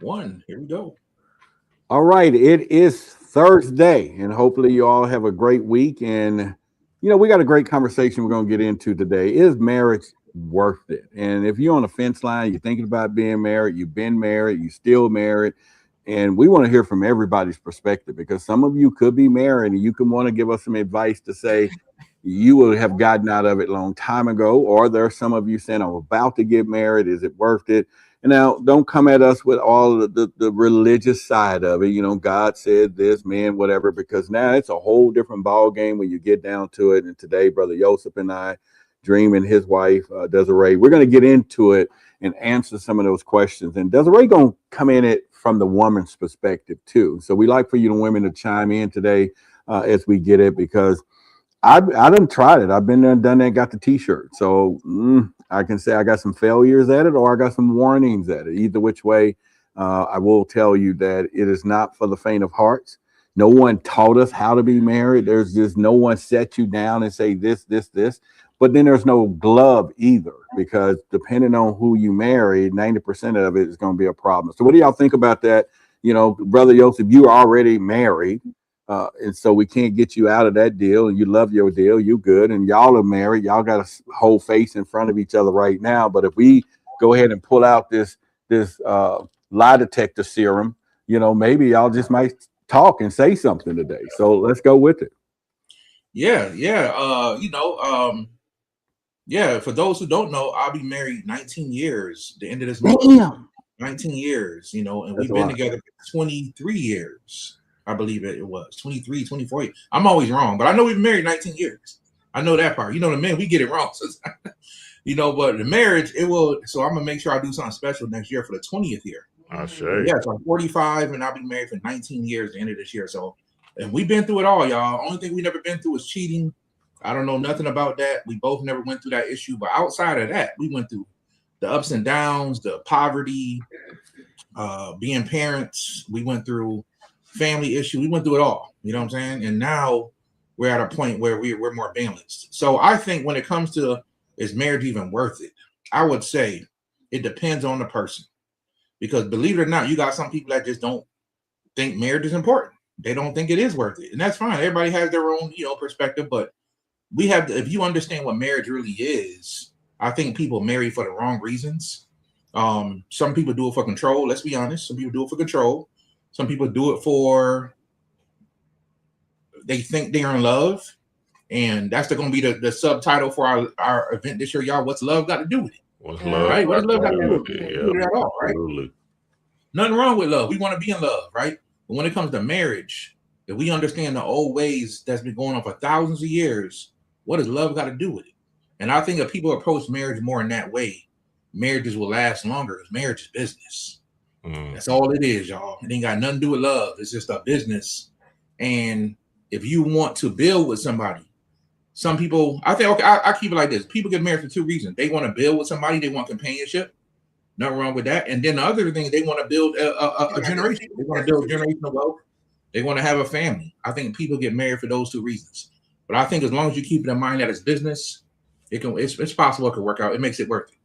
One. Here we go. All right, it is Thursday, and hopefully you all have a great week. And we got a great conversation we're going to get into today. Is marriage worth it? And if you're on the fence line, you're thinking about being married, you've been married, you still married, and we want to hear from everybody's perspective because some of you could be married and you can want to give us some advice to say you will have gotten out of it a long time ago, or there are some of you saying, I'm about to get married. Is it worth it? And now don't come at us with all the religious side of it. God said this, man, whatever, because now it's a whole different ball game when you get down to it. And today, Brother Joseph and I, Dream and his wife, Desiree, we're going to get into it and answer some of those questions. And Desiree going to come in it from the woman's perspective too. So we like for you, the women, to chime in today as we get it, because I done tried it. I've been there and done that, got the t-shirt. So I can say I got some failures at it or I got some warnings at it. Either which way, I will tell you that it is not for the faint of hearts. No one taught us how to be married. There's just no one set you down and say this, this, this. But then there's no glove either, because depending on who you marry, 90% of it is going to be a problem. So what do y'all think about that? Brother Joseph, you are already married. And so we can't get you out of that deal. And you love your deal. You good. And y'all are married. Y'all got a whole face in front of each other right now. But if we go ahead and pull out this lie detector serum, maybe y'all just might talk and say something today. So let's go with it. Yeah. Yeah. For those who don't know, I'll be married 19 years. The end of this month. Damn. 19 years, and That's we've a been lot. together for 23 years. I believe it was 23, 24 years. I'm always wrong, but I know we've been married 19 years. I know that part. The men, we get it wrong. But the marriage, it will. So I'm going to make sure I do something special next year for the 20th year. I say. Yeah, so I'm 45 and I'll be married for 19 years at the end of this year. So, and we've been through it all, y'all. Only thing we never been through is cheating. I don't know nothing about that. We both never went through that issue. But outside of that, we went through the ups and downs, the poverty, being parents. We went through family issue. We went through it all. You know what I'm saying? And now we're at a point where we're more balanced. So I think when it comes to, is marriage even worth it? I would say it depends on the person. Because believe it or not, you got some people that just don't think marriage is important. They don't think it is worth it. And that's fine. Everybody has their own, perspective. But we have to, if you understand what marriage really is, I think people marry for the wrong reasons. Some people do it for control. Let's be honest. Some people do it for control. Some people do it for, they think they're in love. And that's going to be the subtitle for our event this year, y'all. What's love got to do with it? What's love? Right? What does love got to do with Yeah, it at all, right? absolutely. Nothing wrong with love. We want to be in love, right? But when it comes to marriage, if we understand the old ways that's been going on for thousands of years, what does love got to do with it? And I think if people approach marriage more in that way, marriages will last longer because marriage is business. That's all it is, y'all. It ain't got nothing to do with love. It's just a business. And if you want to build with somebody, some people, I think, okay, I keep it like this. People get married for two reasons. They want to build with somebody. They want companionship. Nothing wrong with that. And then the other thing, they want to build a generation. They want to build generational wealth. They want to have a family. I think people get married for those two reasons. But I think as long as you keep it in mind that it's business, it's possible it could work out. It makes it worth it.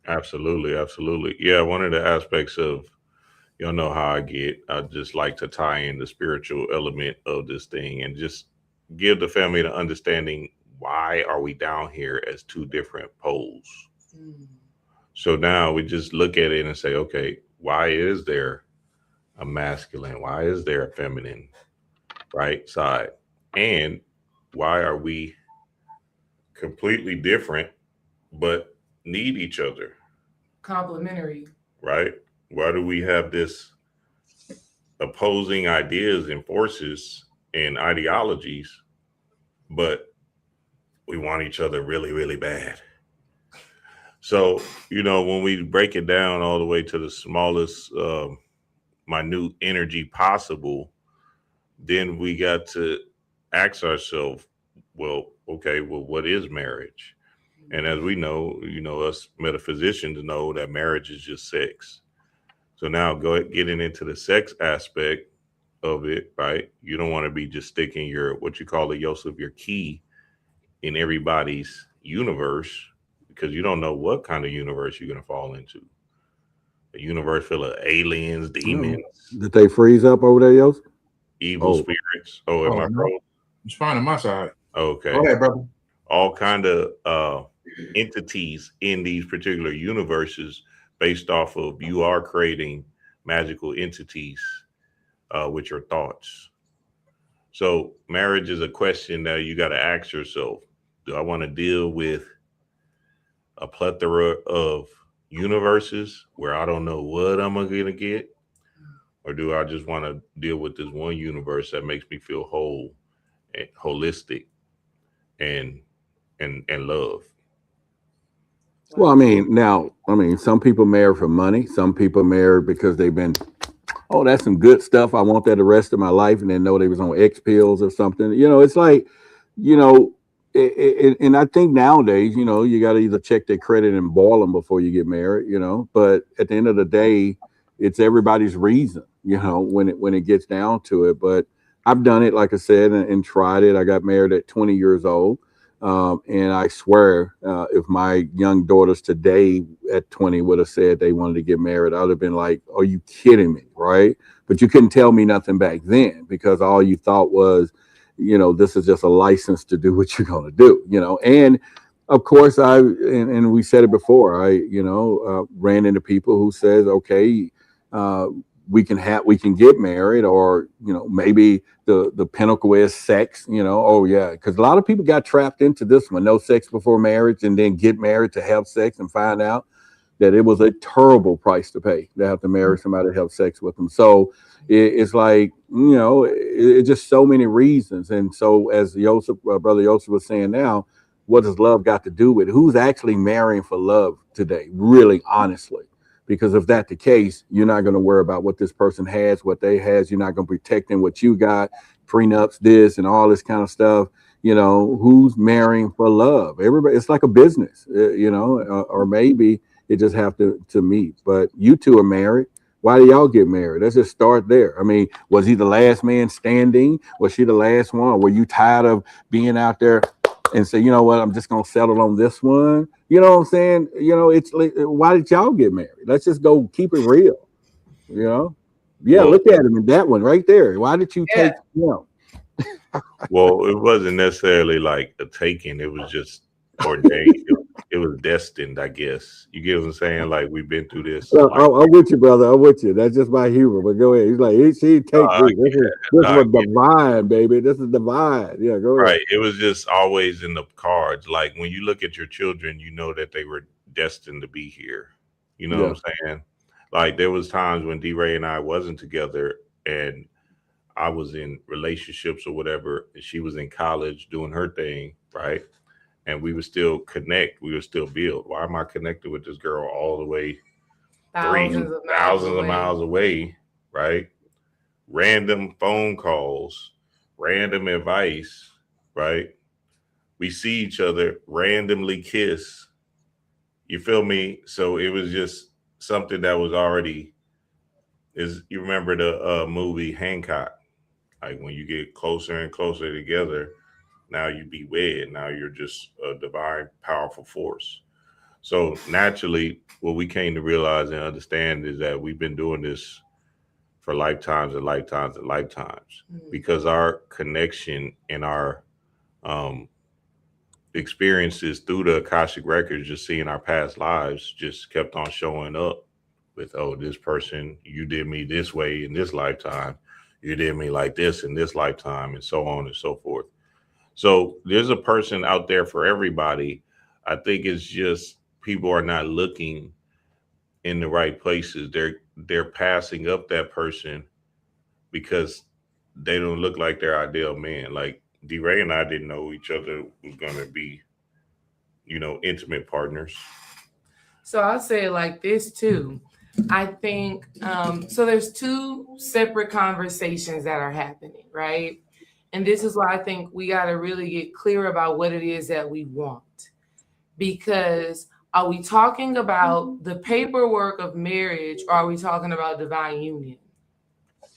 Absolutely, absolutely. Yeah, one of the aspects of, y'all know how I get. I just like to tie in the spiritual element of this thing and just give the family the understanding, why are we down here as two different poles? So now we just look at it and say, okay, why is there a masculine? Why is there a feminine, right side? And why are we completely different but need each other? Complementary. Right? Why do we have this opposing ideas and forces and ideologies, but we want each other really, really bad? So, when we break it down all the way to the smallest, minute energy possible, then we got to ask ourselves, well, okay, well, what is marriage? And as we know, us metaphysicians know that marriage is just sex. So now getting into the sex aspect of it, right? You don't want to be just sticking your, what you call it, Joseph, your key in everybody's universe, because you don't know what kind of universe you're going to fall into. a universe full of aliens, demons, Did they freeze up over there, Yos? evil Oh. spirits. Oh, am I no. frozen? It's fine on my side. Okay. Go ahead, brother. All kind of entities in these particular universes based off of you are creating magical entities with your thoughts. So marriage is a question that you got to ask yourself. Do I want to deal with a plethora of universes where I don't know what I'm going to get? Or do I just want to deal with this one universe that makes me feel whole and holistic and love? Well, I mean, some people marry for money. Some people marry because they've been, oh, that's some good stuff. I want that the rest of my life, and then know they was on X pills or something. It's like, and I think nowadays, you got to either check their credit and boil them before you get married. But at the end of the day, it's everybody's reason. When it gets down to it. But I've done it, like I said, and tried it. I got married at 20 years old. And I swear, if my young daughters today at 20 would have said they wanted to get married, I would have been like, are you kidding me? Right. But you couldn't tell me nothing back then because all you thought was, this is just a license to do what you're going to do, and of course and we said it before, I ran into people who says, okay, we can get married, or maybe the pinnacle is sex, oh yeah, because a lot of people got trapped into this one, no sex before marriage, and then get married to have sex and find out that it was a terrible price to pay to have to marry somebody to have sex with them. So it's like, it's just so many reasons. And so as brother Joseph was saying now, what does love got to do with it? Who's actually marrying for love today, really, honestly? Because if that's the case, you're not going to worry about what this person has, what they has. You're not going to protect them, what you got, prenups, this and all this kind of stuff. Who's marrying for love? Everybody, it's like a business, or maybe it just have to meet. But you two are married. Why do y'all get married? Let's just start there. I mean, was he the last man standing? Was she the last one? Were you tired of being out there and say, you know what, I'm just going to settle on this one? You know what I'm saying? It's like, why did y'all get married? Let's just go keep it real. Yeah, well, look at him in that one right there. Why did you take, Well, it wasn't necessarily like a taking. It was just ordained. It was destined, I guess. You get what I'm saying? Like, we've been through this. I'm with you, brother. I'm with you. That's just my humor. But go ahead. He's like, he take me. This is divine, baby. This is divine. Yeah, go ahead. Right. It was just always in the cards. Like, when you look at your children, you know that they were destined to be here. You know what I'm saying? Like, there was times when D-Ray and I wasn't together, and I was in relationships or whatever, and she was in college doing her thing, right? And we would still connect. We would still build. Why am I connected with this girl all the way thousands of miles away, right? Random phone calls, random advice, right? We see each other, randomly kiss. You feel me? So it was just something that was already, you remember the movie Hancock? Like, when you get closer and closer together, now you be wed. Now you're just a divine, powerful force. So naturally, what we came to realize and understand is that we've been doing this for lifetimes and lifetimes and lifetimes, because our connection and our experiences through the Akashic records, just seeing our past lives, just kept on showing up with, oh, this person, you did me this way in this lifetime, you did me like this in this lifetime, and so on and so forth. So there's a person out there for everybody. I think it's just people are not looking in the right places. They're passing up that person because they don't look like their ideal man. Like, D-Ray and I didn't know each other was going to be, intimate partners. So I'll say it like this too. I think, so there's two separate conversations that are happening, right? And this is why I think we got to really get clear about what it is that we want. Because are we talking about the paperwork of marriage, or are we talking about divine union?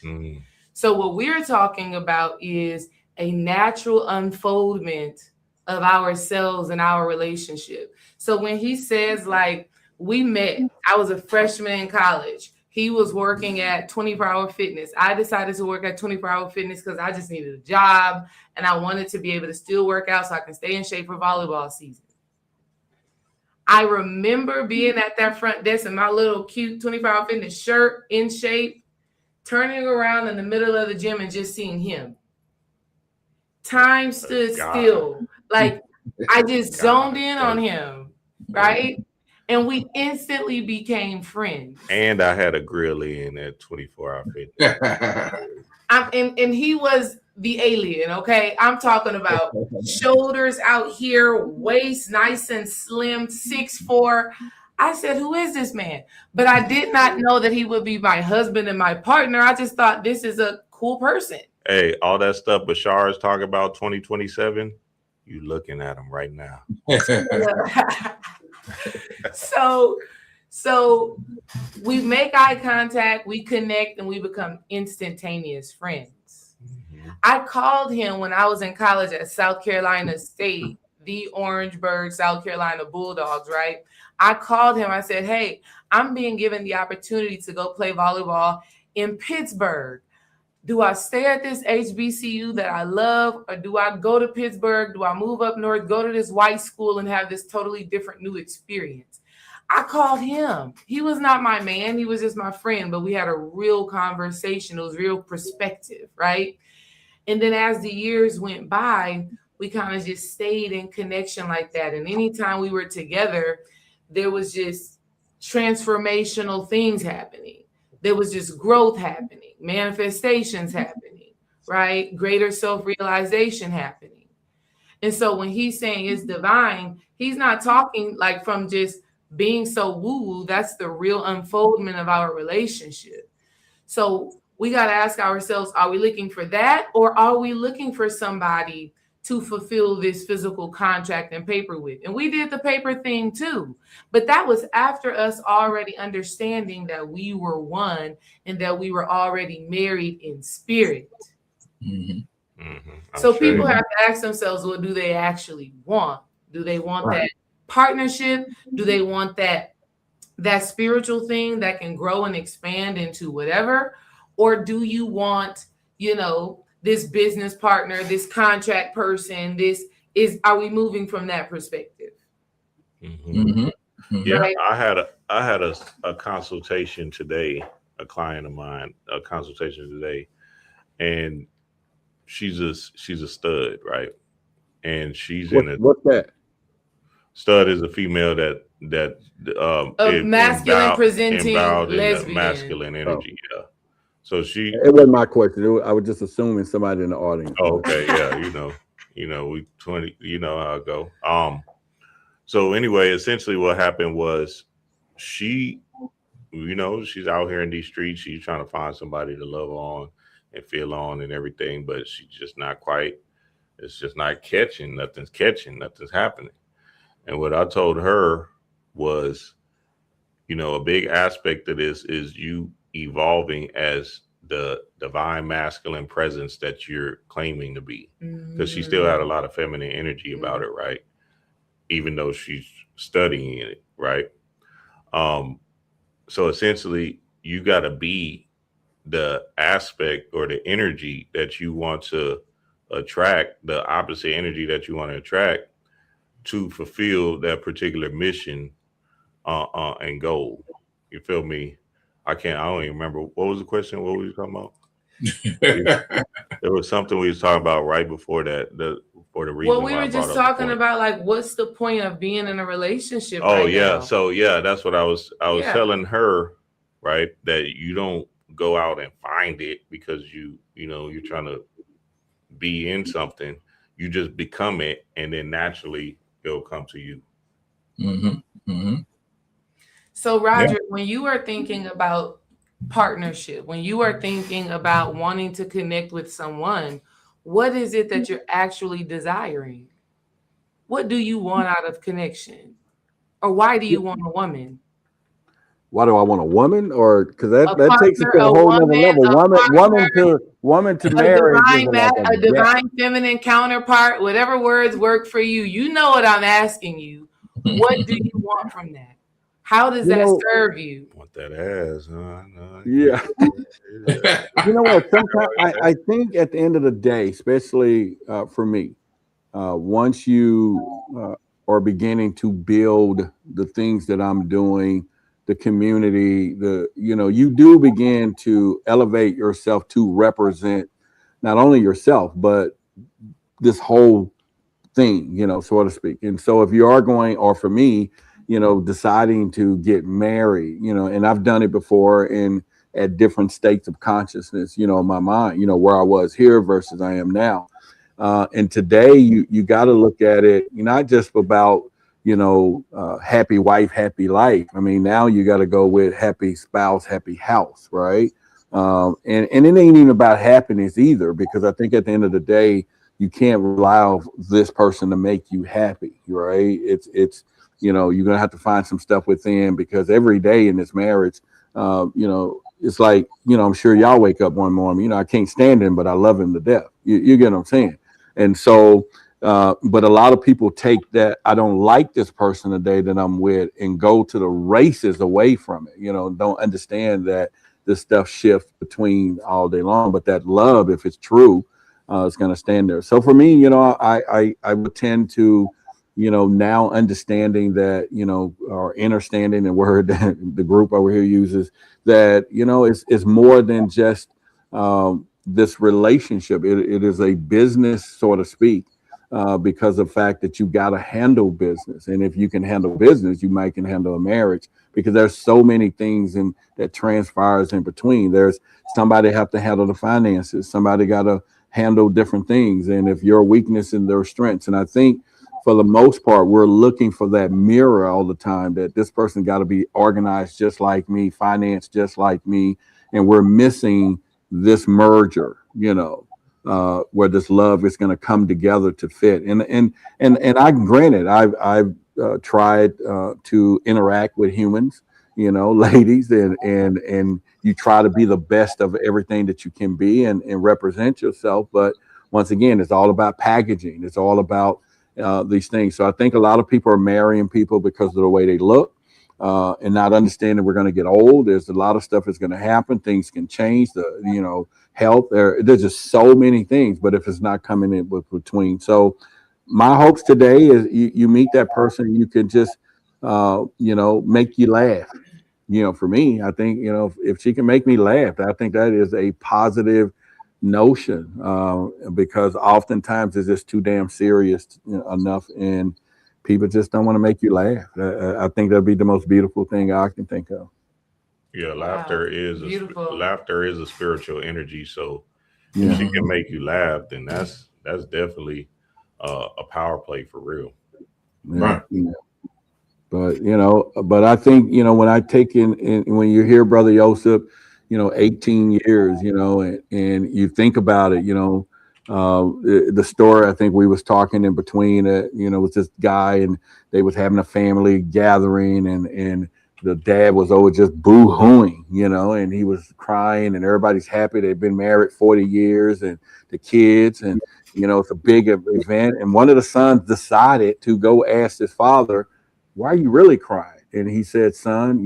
Mm-hmm. So what we're talking about is a natural unfoldment of ourselves and our relationship. So when he says, like, We met. I was a freshman in college. He was working at 24 Hour Fitness. I decided to work at 24 Hour Fitness because I just needed a job and I wanted to be able to still work out so I can stay in shape for volleyball season. I remember being at that front desk in my little cute 24 Hour Fitness shirt, in shape, turning around in the middle of the gym and just seeing him. Time stood still. Like, I just zoned in on him, right? And we instantly became friends. And I had a grill in at 24 Hour Fitness. And he was the alien, okay? I'm talking about shoulders out here, waist nice and slim, 6'4". I said, who is this man? But I did not know that he would be my husband and my partner. I just thought this is a cool person. Hey, all that stuff Bashar is talking about 2027, you looking at him right now. So we make eye contact, we connect, and we become instantaneous friends. Mm-hmm. I called him when I was in college at South Carolina State, the Orangeburg, South Carolina Bulldogs, right? I called him. I said, hey, I'm being given the opportunity to go play volleyball in Pittsburgh. Do I stay at this HBCU that I love, or do I go to Pittsburgh? Do I move up north, go to this white school and have this totally different new experience? I called him. He was not my man. He was just my friend, but we had a real conversation. It was real perspective, right? And then as the years went by, we kind of just stayed in connection like that. And anytime we were together, there was just transformational things happening. There was just growth happening, manifestations happening, right? Greater self-realization happening. And so when he's saying it's divine, he's not talking like from just being so woo-woo. That's the real unfoldment of our relationship. So we got to ask ourselves, are we looking for that, or are we looking for somebody to fulfill this physical contract and paper with? And we did the paper thing too, but that was after us already understanding that we were one and that we were already married in spirit. Mm-hmm. Mm-hmm. So people have to ask themselves, what do they actually want? Do they want that partnership? Do they want that spiritual thing that can grow and expand into whatever? Or do you want, this business partner, this contract person, are we moving from that perspective? Mm-hmm. Mm-hmm. Yeah, right? I had a consultation today, a client of mine, a consultation today, and she's a stud, right? And she's what's that? Stud is a female that masculine presenting lesbian, masculine energy. Oh. Yeah. So it wasn't my question. I was just assuming somebody in the audience. Oh, okay. Yeah. We 20, how it go. So anyway, essentially what happened was she's out here in these streets. She's trying to find somebody to love on and feel on and everything, but she's just not quite, it's just not catching. Nothing's happening. And what I told her was, a big aspect of this is you evolving as the divine masculine presence that you're claiming to be, because she still had a lot of feminine energy about it, right? Even though she's studying it, right? So essentially you got to be the aspect or the energy that you want to attract, the opposite energy that you want to attract to fulfill that particular mission and goal. You feel me? I don't even remember. What was the question? What were you talking about? There was something we was talking about right before that. For the reason. Well, we were just talking about like, what's the point of being in a relationship? Oh, right now? So that's what I was telling her, right? That you don't go out and find it because you're trying to be in something. You just become it, and then naturally it'll come to you. Mm-hmm. Mm-hmm. So, Roger, when you are thinking about partnership, when you are thinking about wanting to connect with someone, what is it that you're actually desiring? What do you want out of connection? Or why do you want a woman? Why do I want a woman? Or because that takes it to a whole other level. Woman to marry. A divine feminine counterpart, whatever words work for you. You know what I'm asking you. What do you want from that? How does You that know, serve you? Want that ass, huh? No, yeah. You know what? Sometimes I think at the end of the day, especially for me, once you are beginning to build the things that I'm doing, the community, you do begin to elevate yourself to represent not only yourself, but this whole thing, so to speak. And so if you are going, or for me, deciding to get married, and I've done it before in at different states of consciousness, in my mind, where I was here versus I am now. And today you got to look at it not just about, happy wife, happy life. I mean, now you got to go with happy spouse, happy house, right? And it ain't even about happiness either, because I think at the end of the day, you can't rely on this person to make you happy, right? It's you're gonna have to find some stuff within, because every day in this marriage, it's like, I'm sure y'all wake up one morning, I can't stand him, but I love him to death. You get what I'm saying? And so, but a lot of people take that I don't like this person today that I'm with and go to the races away from it. Don't understand that this stuff shifts between all day long, but that love, if it's true, is going to stand there. So for me, I would tend to, now understanding that, or understanding the word that the group over here uses, that, it's more than just this relationship. It is a business, so to speak, because of the fact that you got to handle business. And if you can handle business, you might can handle a marriage, because there's so many things that transpires in between. There's somebody have to handle the finances. Somebody got to handle different things, and if your weakness and their strengths. And I think for the most part, we're looking for that mirror all the time, that this person got to be organized just like me, financed just like me, and we're missing this merger, where this love is going to come together to fit. And I granted, I've tried to interact with humans, ladies, and you try to be the best of everything that you can be and represent yourself. But once again, it's all about packaging. It's all about these things. So I think a lot of people are marrying people because of the way they look, and not understanding we're going to get old. There's a lot of stuff that's going to happen. Things can change. Health. There's just so many things. But if it's not coming in between, so my hopes today is you meet that person, you can just make you laugh. For me, I think, if she can make me laugh, I think that is a positive notion, because oftentimes it's just too damn serious enough, and people just don't want to make you laugh. I think that'd be the most beautiful thing I can think of. Yeah, Wow. laughter is Beautiful. laughter is a spiritual energy. So Yeah. if she can make you laugh, then that's definitely a power play for real. Right. But I think, when I take in when you hear Brother Joseph, 18 years, and you think about it, the story, I think we was talking in between, with this guy, and they was having a family gathering, and the dad was over just boo-hooing, and he was crying, and everybody's happy. They've been married 40 years, and the kids, and, it's a big event. And one of the sons decided to go ask his father, why are you really crying? And he said, son,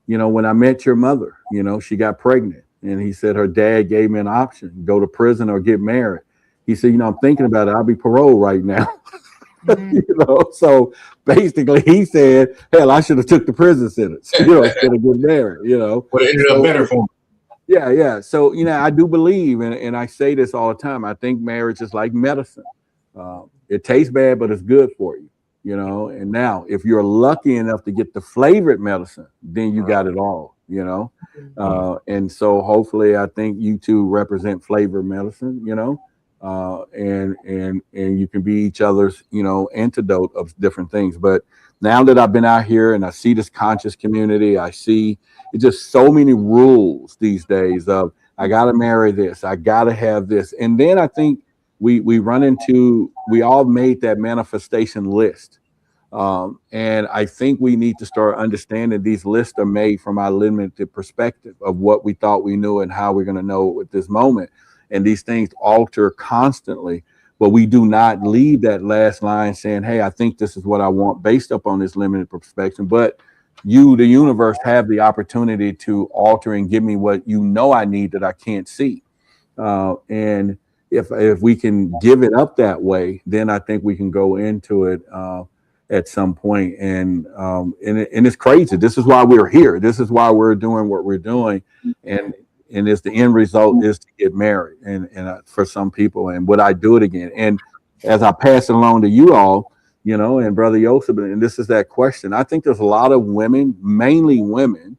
when I met your mother, she got pregnant. And he said her dad gave me an option, go to prison or get married. He said, I'm thinking about it. I'll be paroled right now. So basically he said, hell, I should have took the prison sentence, instead of getting married, But it ended up better for him. Yeah. So, I do believe, and I say this all the time, I think marriage is like medicine. It tastes bad, but it's good for you. And now if you're lucky enough to get the flavored medicine, then you got it all, and so hopefully I think you two represent flavored medicine, and you can be each other's, antidote of different things. But now that I've been out here and I see this conscious community, I see it's just so many rules these days of I got to marry this, I got to have this. And then I think we all made that manifestation list. And I think we need to start understanding these lists are made from our limited perspective of what we thought we knew and how we're going to know at this moment. And these things alter constantly. but we do not leave that last line saying, hey, I think this is what I want based upon this limited perspective. But you, the universe, have the opportunity to alter and give me what you know I need that I can't see. And if we can give it up that way, then I think we can go into it at some point. And it's crazy. This is why we're here. This is why we're doing what we're doing. And it's the end result is to get married. And for some people, and would I do it again? And as I pass it along to you all, you know, and Brother Joseph, and this is that question. I think there's a lot of women, mainly women,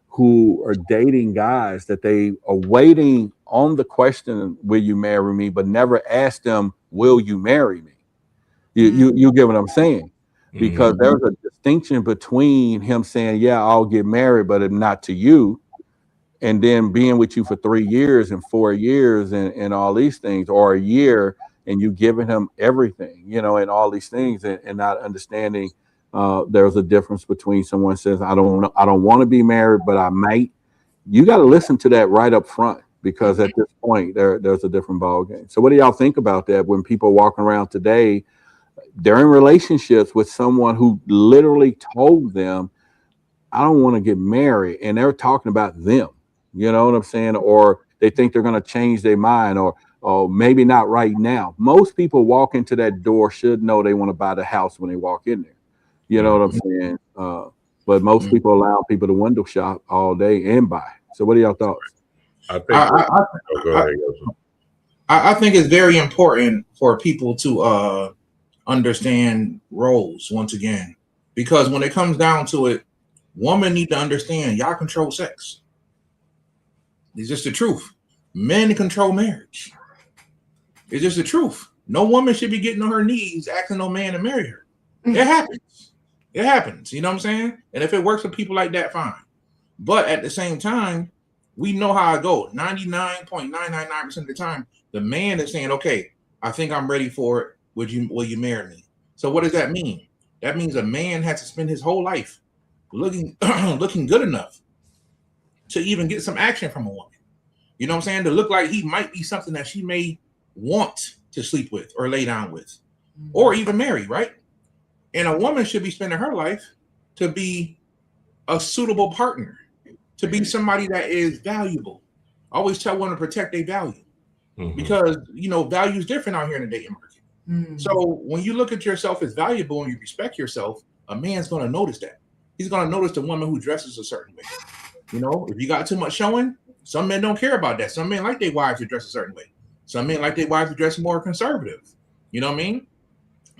who are dating guys that they are waiting on the question, will you marry me, but never ask them, will you marry me? You get what I'm saying? Because there's a distinction between him saying, yeah, I'll get married, but not to you, and then being with you for 3 years and 4 years and all these things, or a year, and you giving him everything, you know, and all these things, and not understanding there's a difference between someone says, I don't want to be married, but I might. You got to listen to that right up front, because at this point there's a different ball game. So what do y'all think about that when people walking around today, they're in relationships with someone who literally told them, I don't want to get married, and they're talking about them, you know what I'm saying? Or they think they're going to change their mind, or maybe not right now. Most people walk into that door should know they want to buy the house when they walk in there. You know what I'm saying? But most people allow people to window shop all day and buy. So what are y'all thoughts? I think it's very important for people to understand roles once again, because when it comes down to it, women need to understand y'all control sex. It's just the truth. Men control marriage. It's just the truth. No woman should be getting on her knees asking no man to marry her. It happens. It happens. You know what I'm saying? And if it works for people like that, fine. But at the same time, we know how it goes. 99.999% of the time, the man is saying, okay, I think I'm ready for it. Will you marry me? So what does that mean? That means a man has to spend his whole life looking good enough to even get some action from a woman. You know what I'm saying? To look like he might be something that she may want to sleep with or lay down with, or even marry, right? And a woman should be spending her life to be a suitable partner, to be somebody that is valuable. I always tell women to protect their value, because, you know, value is different out here in the dating market. So when you look at yourself as valuable and you respect yourself, a man's going to notice that. He's going to notice the woman who dresses a certain way. You know, if you got too much showing, some men don't care about that. Some men like their wives to dress a certain way. Some men like their wives to dress more conservative. You know what I mean?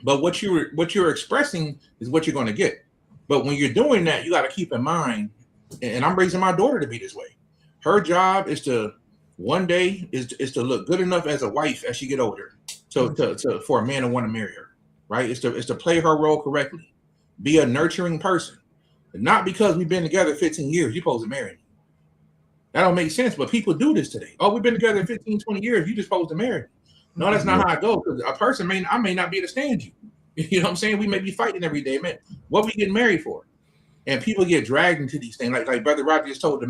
But what you're expressing is what you're going to get. But when you're doing that, you got to keep in mind, and I'm raising my daughter to be this way. Her job is to one day is to look good enough as a wife as she get older, to for a man to want to marry her, right? It's to play her role correctly, be a nurturing person, not because we've been together 15 years. You're supposed to marry me. That don't make sense, but people do this today. Oh, we've been together 15, 20 years. You're just supposed to marry me. No, that's not how it goes. Because a person may not be able to stand you. You know what I'm saying? We may be fighting every day, man. What we getting married for? And people get dragged into these things. Like Brother Roger just told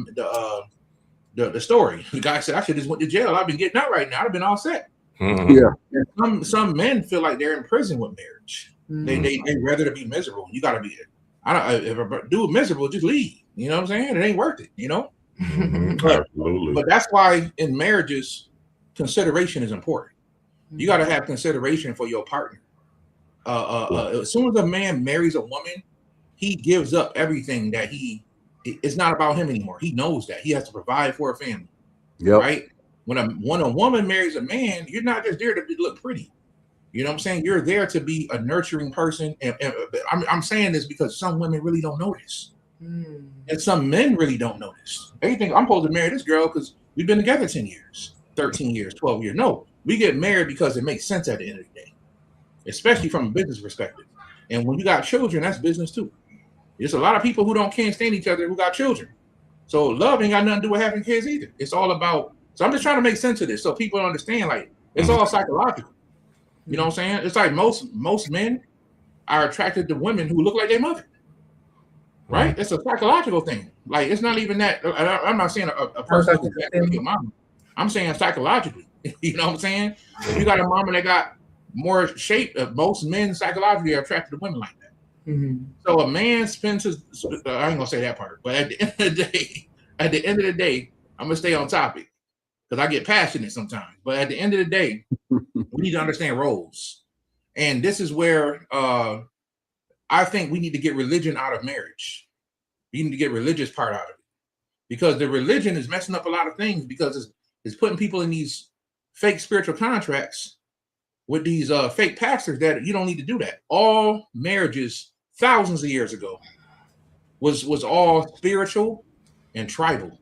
the story. The guy said, I should just went to jail. I've been getting out right now. I've been all set. Yeah. And some men feel like they're in prison with marriage. They rather to be miserable. You got to be. If a dude miserable, just leave. You know what I'm saying? It ain't worth it. You know. Absolutely. But that's why in marriages, consideration is important. You got to have consideration for your partner. As soon as a man marries a woman, he gives up everything that it's not about him anymore. He knows that he has to provide for a family. Yep. Right? When a woman marries a man, you're not just there to look pretty. You know what I'm saying? You're there to be a nurturing person. And I'm saying this because some women really don't notice. And some men really don't notice. They think I'm supposed to marry this girl because we've been together 10 years, 13 years, 12 years. No, we get married because it makes sense at the end of the day, especially from a business perspective. And when you got children, that's business too. There's a lot of people who can't stand each other who got children. So love ain't got nothing to do with having kids either. It's all about, so I'm just trying to make sense of this so people understand, like, it's all psychological. You know what I'm saying? It's like most men are attracted to women who look like their mother. Right? It's a psychological thing. Like, it's not even that. I'm not saying a person like your mama. I'm saying psychologically. You know what I'm saying? If you got a mama that got more shape. Most men psychologically are attracted to women like that. Mhm. So a man spends his. I ain't gonna say that part, but at the end of the day, I'm gonna stay on topic because I get passionate sometimes. But at the end of the day, we need to understand roles, and this is where I think we need to get religion out of marriage. We need to get religious part out of it because the religion is messing up a lot of things because it's putting people in these fake spiritual contracts with these fake pastors that you don't need to do that. All marriages thousands of years ago was all spiritual and tribal.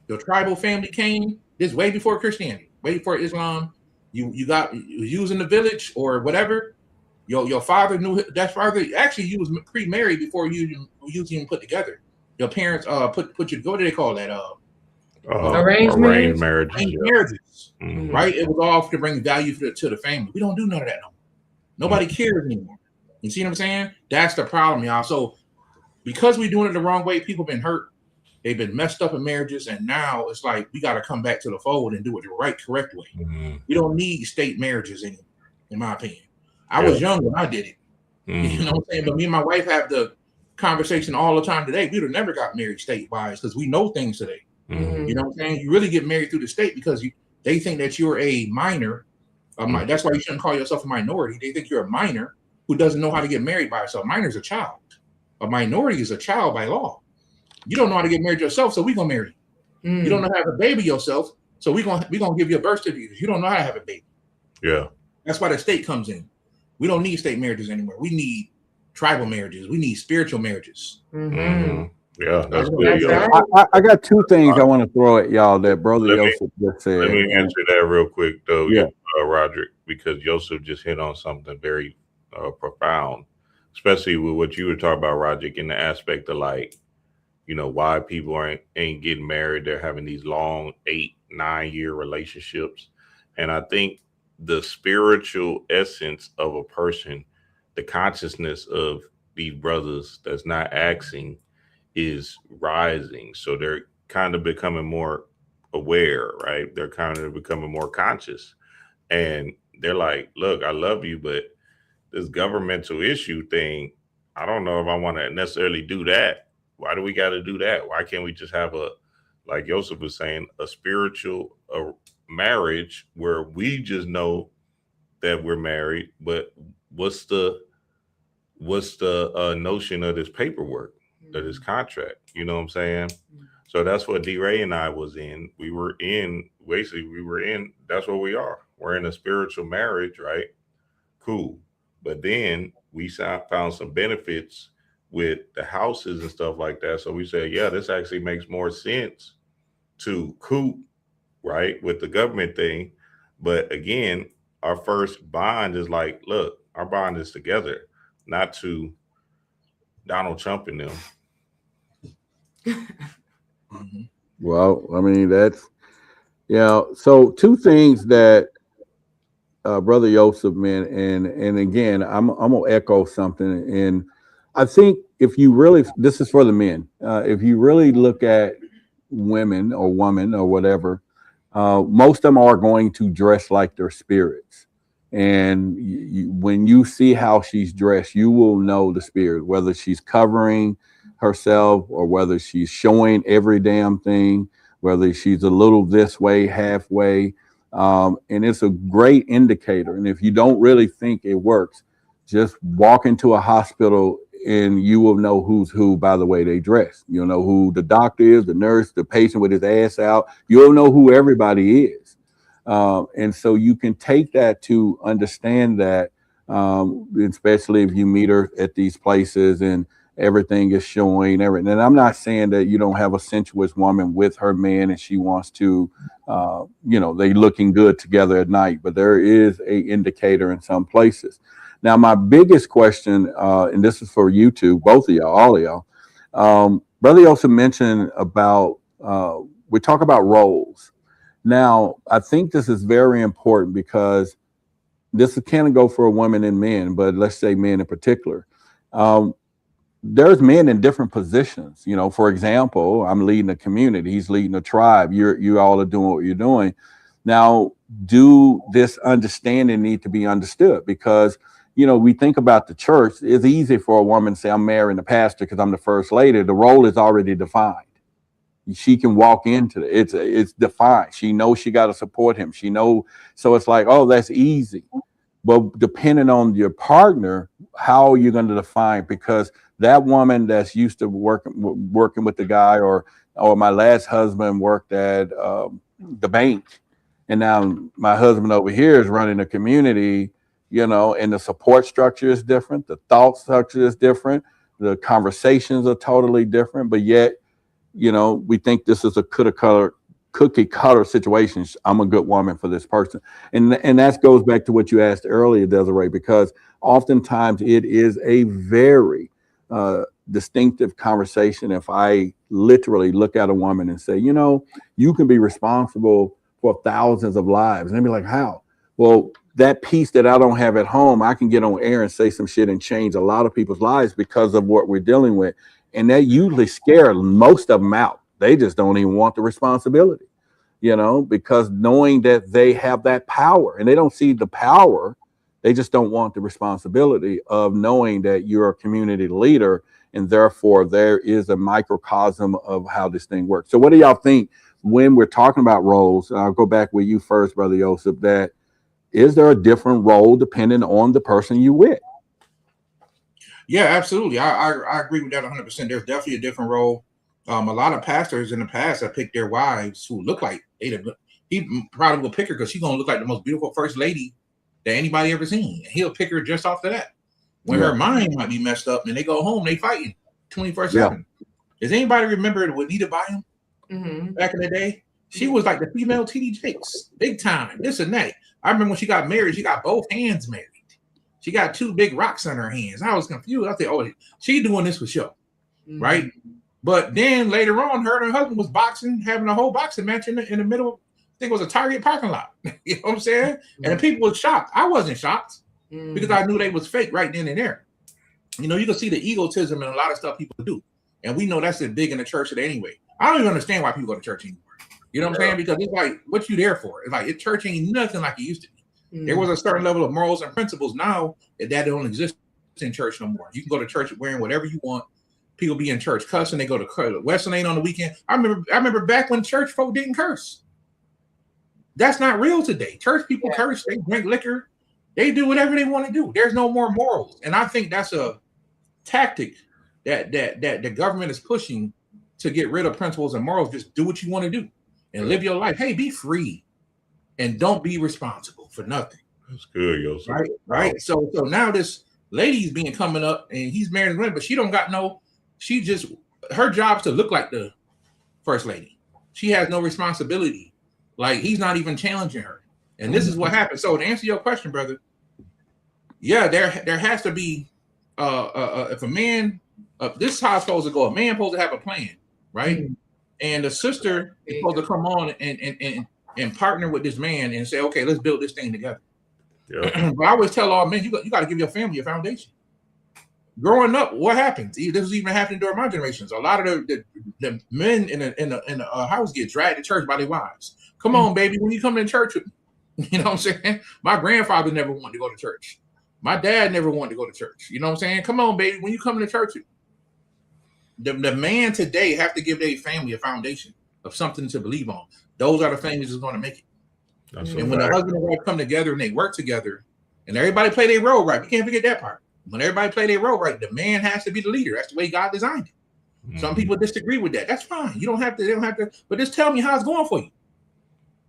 The tribal family came this way before Christianity, way before Islam. You was in the village or whatever. Your father knew that father. Actually, you was pre-married before you even put together. Your parents put you. What do they call that? Arranged marriage. Marriages, Mhm. right? It was all to bring value to the family. We don't do none of that no more. Nobody cares anymore. You see what I'm saying? That's the problem, y'all. So because we're doing it the wrong way, people been hurt. They've been messed up in marriages, and now it's like we got to come back to the fold and do it the right, correct way. Mhm. We don't need state marriages anymore, in my opinion. I was young when I did it. Mhm. You know what I'm saying? But me and my wife have the conversation all the time today. We would have never got married state-wise because we know things today. Mhm. You know what I'm saying? You really get married through the state because they think that you're a minor. That's why you shouldn't call yourself a minority. They think you're a minor who doesn't know how to get married by herself. Minor is a child. A minority is a child by law. You don't know how to get married yourself, so we're gonna marry you. You don't know how to have a baby yourself, so we're gonna give you a birth certificate. You don't know how to have a baby. Yeah. That's why the state comes in. We don't need state marriages anymore. We need tribal marriages. We need spiritual marriages. Mhm. Yeah, that's good. That's Yo. right. I got two things I want to throw at y'all that Brother Joseph just said. Let me and- answer that real quick, though, Yeah. Roderick, because Joseph just hit on something very profound, especially with what you were talking about, Roderick, in the aspect of like, why people ain't getting married. They're having these long 8-9 year relationships. And I think the spiritual essence of a person, the consciousness of these brothers that's not asking is rising. So they're kind of becoming more aware, right? They're kind of becoming more conscious. And they're like, look, I love you, but this governmental issue thing, I don't know if I want to necessarily do that. Why do we got to do that? Why can't we just have like Joseph was saying, a spiritual marriage where we just know that we're married, but what's the notion of this paperwork, of this contract? You know what I'm saying? So that's what D-Ray and I was in. We were in, that's what we are. We're in a spiritual marriage, right? Cool. But then we found some benefits with the houses and stuff like that. So we said, yeah, this actually makes more sense to coop, right, with the government thing. But again, our first bond is like, look, our bond is together, not to Donald Trump and them. Well, I mean, so two things that Brother Joseph meant, and again, I'm gonna echo something, and I think if you really, this is for the men, if you really look at women or woman or whatever, most of them are going to dress like their spirits. And when you see how she's dressed, you will know the spirit, whether she's covering herself or whether she's showing every damn thing, whether she's a little this way, halfway. And it's a great indicator. And if you don't really think it works, just walk into a hospital and you will know who's who by the way they dress. You'll know who the doctor is, the nurse, the patient with his ass out. You'll know who everybody is. And so you can take that to understand that, especially if you meet her at these places and everything is showing everything. And I'm not saying that you don't have a sensuous woman with her man and she wants to, they looking good together at night, but there is a indicator in some places. Now, my biggest question, and this is for you two, both of y'all, all of y'all, Brother Joseph mentioned about, we talk about roles. Now, I think this is very important because this can go for women and men, but let's say men in particular. There's men in different positions. For example, I'm leading a community. He's leading a tribe. You all are doing what you're doing. Now, do this understanding need to be understood? Because, you know, we think about the church. It's easy for a woman to say, I'm marrying the pastor because I'm the first lady. The role is already defined. She can walk into it. It's defined. She knows she got to support him. She knows. So it's like, oh, that's easy. But depending on your partner, how are you going to define? Because that woman that's used to working with the guy, or my last husband worked at the bank, and now my husband over here is running a community, you know, and the support structure is different. The thought structure is different. The conversations are totally different, but yet, you know, we think this is a cookie cutter situation. I'm a good woman for this person. And that goes back to what you asked earlier, Desiree, because oftentimes it is a very distinctive conversation. If I literally look at a woman and say, you know, you can be responsible for thousands of lives. And they'd be like, how? Well, that piece that I don't have at home, I can get on air and say some shit and change a lot of people's lives because of what we're dealing with. And that usually scares most of them out. They just don't even want the responsibility, you know, because knowing that they have that power, and they don't see the power, they just don't want the responsibility of knowing that you're a community leader, and therefore there is a microcosm of how this thing works. So what do y'all think when we're talking about roles? And I'll go back with you first, Brother Joseph, that is there a different role depending on the person you with? Yeah, absolutely. I agree with that 100%. There's definitely a different role. A lot of pastors in the past have picked their wives who look like he probably will pick her because she's gonna look like the most beautiful first lady that anybody ever seen. And he'll pick her just off of that. When her mind might be messed up and they go home, they fighting 24/7. Does anybody remember Juanita Bynum back in the day? She was like the female TD Jakes, big time, this and that. I remember when she got married, she got both hands married. She got two big rocks on her hands. I was confused. I said, oh, she doing this for show, right? But then later on, her and her husband was boxing, having a whole boxing match in the middle. I think it was a Target parking lot. You know what I'm saying? And people were shocked. I wasn't shocked because I knew they was fake right then and there. You know, you can see the egotism in a lot of stuff people do. And we know that's big in the church today anyway. I don't even understand why people go to church anymore. You know what I'm saying? Because it's like, what you there for? It's like, church ain't nothing like it used to be. There was a certain level of morals and principles now that don't exist in church no more. You can go to church wearing whatever you want. People be in church cussing. They go to Western Lane on the weekend. I remember back when church folk didn't curse. That's not real today. Church people curse. They drink liquor. They do whatever they want to do. There's no more morals. And I think that's a tactic that the government is pushing to get rid of principles and morals. Just do what you want to do and live your life. Hey, be free and don't be responsible for nothing. That's good, Joseph. Right. Wow. So now this lady's being coming up and he's married and but she don't got no. She just, her job is to look like the first lady. She has no responsibility. Like he's not even challenging her. And this is what happens. So to answer your question, brother, yeah, there has to be if a man, this is how it's supposed to go. A man supposed to have a plan, right? And the sister is supposed to come on and partner with this man and say, okay, let's build this thing together. Yeah. But I always tell all men, you got to give your family a foundation. Growing up, what happens? This was even happening during my generations. A lot of the men in the house get dragged to church by their wives. Come on, baby, when you come to church with me, you know what I'm saying? My grandfather never wanted to go to church. My dad never wanted to go to church. You know what I'm saying? Come on, baby, when you come to church with me. The man today have to give their family a foundation of something to believe on. Those are the families that's going to make it. And when the husband and wife come together and they work together and everybody play their role right, we can't forget that part. When everybody play their role right, the man has to be the leader. That's the way God designed it. Some people disagree with that. That's fine. They don't have to, but just tell me how it's going for you.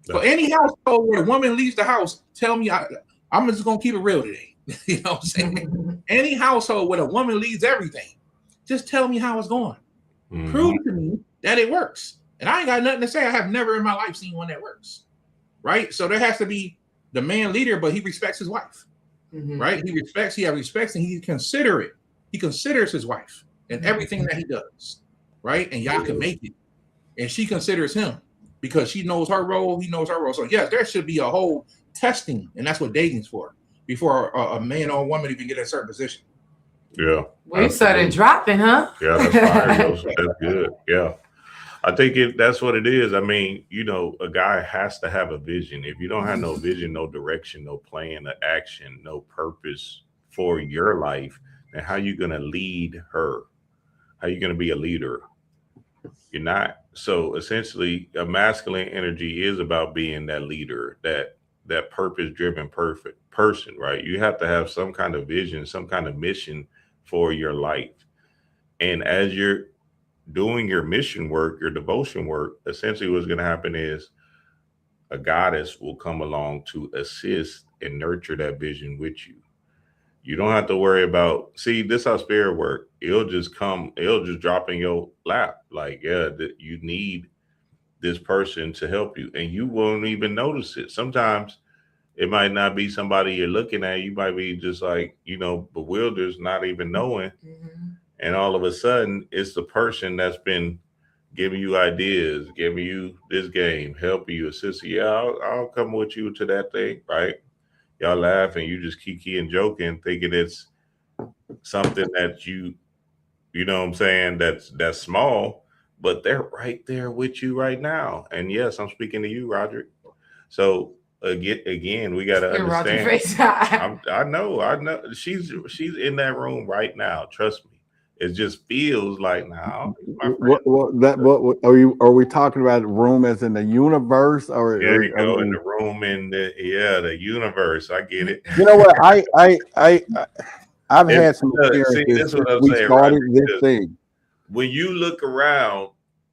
For any household where the woman leaves the house, tell me, I'm just going to keep it real today. You know what I'm saying? Any household where a woman leads everything, just tell me how it's going. Prove to me that it works. And I ain't got nothing to say. I have never in my life seen one that works. Right? So there has to be the man leader, but he respects his wife. Right? He has respect, and he considers his wife and everything that he does. Right? And y'all can make it. And she considers him because she knows her role, he knows her role. So yes, there should be a whole testing, and that's what dating's for, before a man or a woman even get in a certain position. Yeah. We started dropping, huh? Yeah, that's fire. That's good. Yeah. I think that's what it is. I mean, you know, a guy has to have a vision. If you don't have no vision, no direction, no plan, no action, no purpose for your life, then how you gonna lead her? How you gonna be a leader? You're not. So essentially, a masculine energy is about being that leader, that purpose driven perfect person, right? You have to have some kind of vision, some kind of mission for your life. And as you're doing your mission work, your devotion work, essentially what's going to happen is a goddess will come along to assist and nurture that vision with you. You don't have to worry about, see, this how spirit work. It'll just come, it'll just drop in your lap. Like, yeah, that you need this person to help you, and you won't even notice it. Sometimes it might not be somebody you're looking at. You might be just like, you know, bewildered, not even knowing. Mm-hmm. And all of a sudden, it's the person that's been giving you ideas, giving you this game, helping you, assisting you. Yeah, I'll come with you to that thing, right? Y'all laugh and you just kiki and joking, thinking it's something that you know what I'm saying, that's small, but they're right there with you right now. And yes, I'm speaking to you, Roderick. So again, we got to understand. I know. She's in that room right now. Trust me. It just feels like now. What are we talking about? Room as in the universe, or there you go, in the room in the universe. I get it. You know what? I've had some experiences. See, we started this thing. When you look around,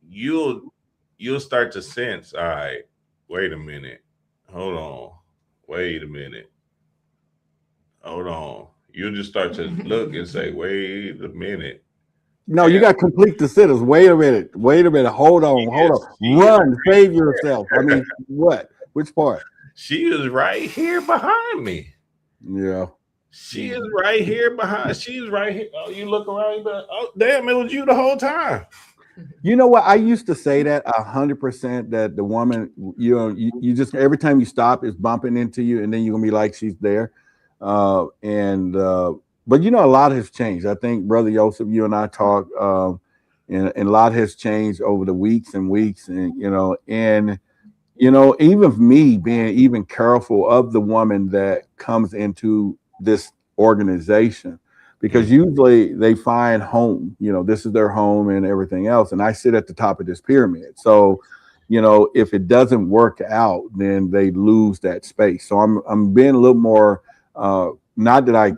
you'll start to sense. All right, wait a minute. Hold on. Wait a minute. Hold on. You'll just start to look and say, wait a minute. No, you got to complete the sentence. Wait a minute. Hold on. Run. Save yourself. I mean, what? Which part? She is right here behind me. Yeah. She is right here behind. She's right here. Oh, you look around. Oh, damn, it was you the whole time. You know what? I used to say that 100%, that the woman, you just, every time you stop, it's bumping into you, and then you're going to be like, she's there. But you know, a lot has changed. I think, Brother Joseph, you and I talk, and a lot has changed over the weeks, and even me being even careful of the woman that comes into this organization, because usually they find home, this is their home and everything else. And I sit at the top of this pyramid. So, if it doesn't work out, then they lose that space. So I'm being a little more, not that I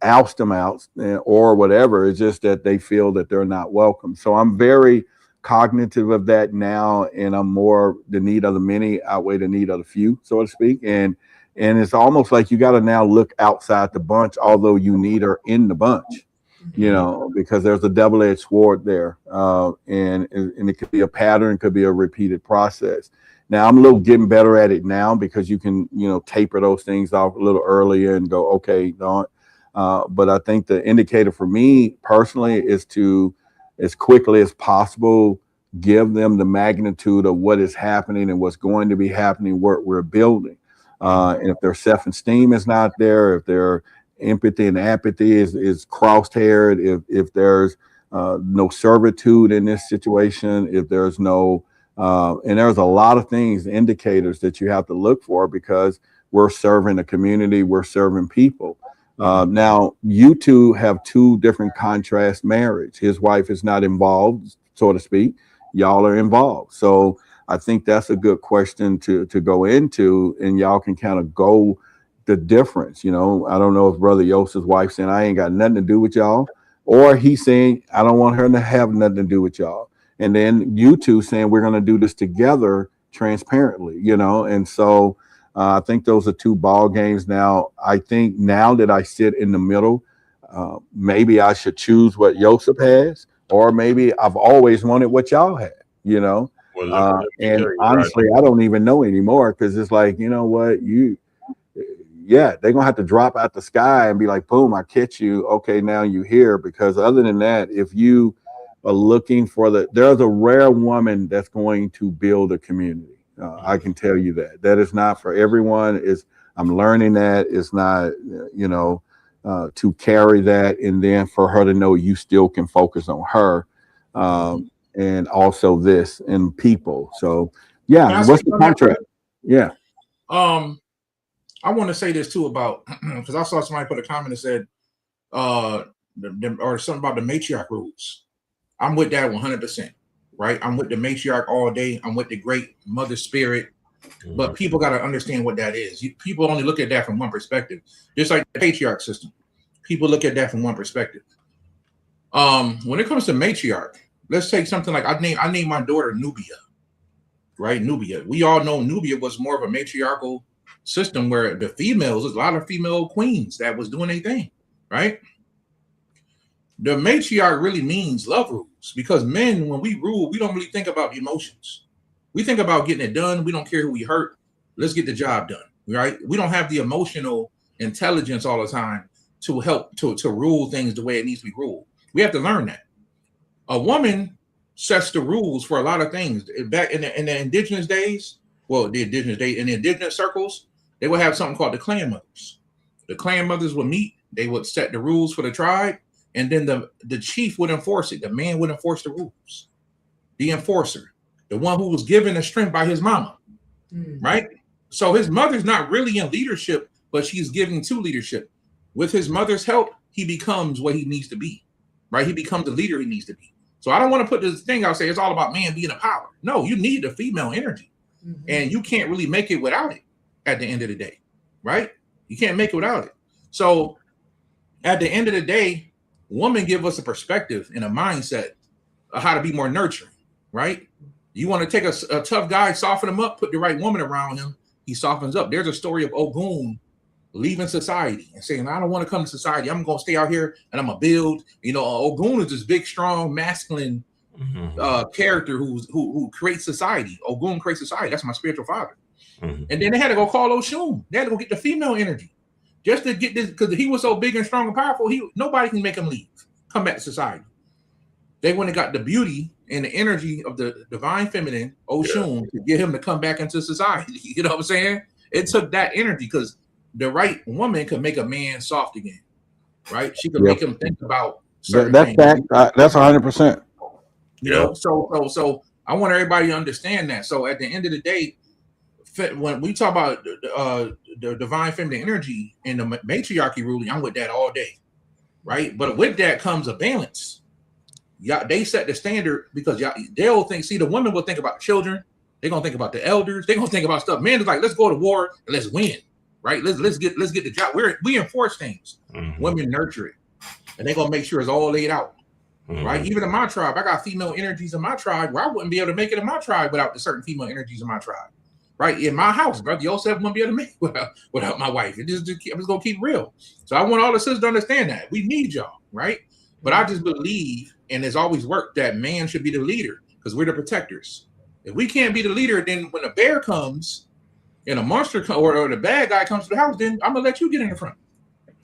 oust them out or whatever. It's just that they feel that they're not welcome. So I'm very cognitive of that now, and I'm more, the need of the many outweigh the need of the few, so to speak. And it's almost like you got to now look outside the bunch, although you need her in the bunch, because there's a double-edged sword there, and it could be a pattern, could be a repeated process. Now I'm a little getting better at it now, because you can, taper those things off a little earlier and go, okay, don't. But I think the indicator for me personally is to, as quickly as possible, give them the magnitude of what is happening and what's going to be happening, what we're building. And if their self-esteem is not there, if their empathy and apathy is cross-haired, if there's no servitude in this situation, if there's no, and there's a lot of things, indicators that you have to look for, because we're serving a community, we're serving people. Now, you two have two different contrast marriage. His wife is not involved, so to speak. Y'all are involved. So I think that's a good question to go into, and y'all can kind of go the difference. I don't know if Brother Joseph's wife saying, I ain't got nothing to do with y'all, or he's saying, I don't want her to have nothing to do with y'all. And then you two saying, we're going to do this together transparently, and so I think those are two ball games. Now, I think now that I sit in the middle, maybe I should choose what Joseph has, or maybe I've always wanted what y'all had, Well, and honestly, I don't even know anymore, because it's like, they're going to have to drop out the sky and be like, boom, I catch you. Okay, now you here. Because other than that, if you are looking for there's a rare woman that's going to build a community. I can tell you that is not for everyone. I'm learning that it's not, to carry that, and then for her to know you still can focus on her. and also this and people. So yeah, Can I say what's the something real quick? contract? Yeah. I want to say this too about because I saw somebody put a comment that said or something about the matriarch rules. I'm with that 100%. Right? I'm with the matriarch all day. I'm with the great mother spirit. But people got to understand what that is. People only look at that from one perspective. Just like the patriarch system, people look at that from one perspective. When it comes to matriarch, let's take something like I named my daughter Nubia. Right, Nubia. We all know Nubia was more of a matriarchal system where the females, there's a lot of female queens that was doing their thing. Right. The matriarch really means love rules because men, when we rule, we don't really think about emotions. We think about getting it done. We don't care who we hurt. Let's get the job done. Right. We don't have the emotional intelligence all the time to help to rule things the way it needs to be ruled. We have to learn that. A woman sets the rules for a lot of things. Back in the indigenous days, in the indigenous circles, they would have something called the clan mothers. The clan mothers would meet. They would set the rules for the tribe, and then the chief would enforce it. The man would enforce the rules. The enforcer, the one who was given the strength by his mama, right? So his mother's not really in leadership, but she's giving to leadership. With his mother's help, he becomes what he needs to be, right? He becomes the leader he needs to be. So I don't want to put this thing out, say it's all about man being a power. No, you need the female energy, and you can't really make it without it at the end of the day, right? You can't make it without it. So at the end of the day, women give us a perspective and a mindset of how to be more nurturing, right? You want to take a tough guy, soften him up, put the right woman around him, he softens up. There's a story of Ogun leaving society and saying, I don't want to come to society. I'm going to stay out here and I'm going to build. You know, Ogun is this big, strong, masculine character who creates society. Ogun creates society. That's my spiritual father. And then they had to go call Oshun. They had to go get the female energy just to get this, because he was so big and strong and powerful, nobody can make him leave, come back to society. They went and got the beauty and the energy of the divine feminine, Oshun, to get him to come back into society. You know what I'm saying? It took that energy because the right woman could make a man soft again, right? She could make him think about certain things. That's 100%. You know, so I want everybody to understand that. So at the end of the day, when we talk about the divine feminine energy and the matriarchy ruling, I'm with that all day, right? But with that comes a balance. They set the standard because they'll think. See, the women will think about children. They're gonna think about the elders. They're gonna think about stuff. Man is like, let's go to war and let's win. Right? Let's get the job. We enforce things. Women nurture it, and they're gonna make sure it's all laid out. Right? Even in my tribe, I got female energies in my tribe where I wouldn't be able to make it in my tribe without the certain female energies in my tribe. Right? In my house, Brother Yosef wouldn't be able to make it without my wife. I'm just gonna keep real. So I want all the sisters to understand that we need y'all, right? But I just believe, and it's always worked, that man should be the leader because we're the protectors. If we can't be the leader, then when a bear comes and a monster or the bad guy comes to the house, then I'm gonna let you get in the front.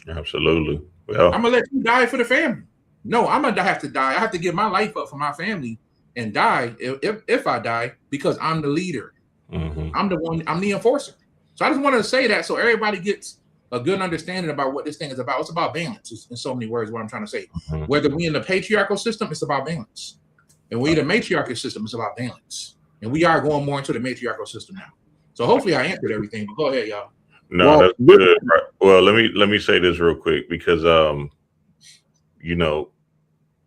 Absolutely. Well, I'm gonna let you die for the family. No, I'm gonna have to die. I have to give my life up for my family and die if I die because I'm the leader. I'm the one. I'm the enforcer. So I just wanted to say that so everybody gets a good understanding about what this thing is about. It's about balance. In so many words, what I'm trying to say. Whether we in the patriarchal system, it's about balance, and we in the matriarchal system, it's about balance. And we are going more into the matriarchal system now. So hopefully I answered everything, but go ahead, y'all. No, that's good. Right. Well, let me say this real quick because you know,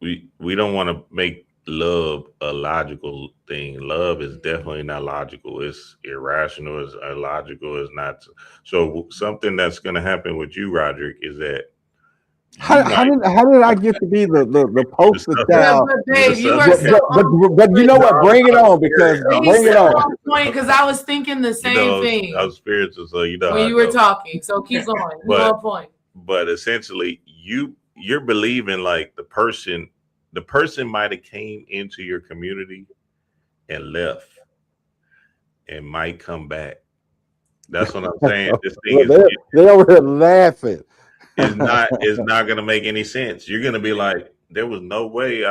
we don't want to make love a logical thing. Love is definitely not logical. It's irrational, it's illogical, it's not. So something that's gonna happen with you, Roderick, is that how did I get to be the poster child? But you know what? Bring it on because bring it on. Because I was thinking the same thing. I was spiritual, so you know when you were talking. So keep going. But, point. But essentially, you're believing like the person might have came into your community and left, and might come back. That's what I'm saying. This thing they're over there laughing. It's not gonna make any sense. You're gonna be like, there was no way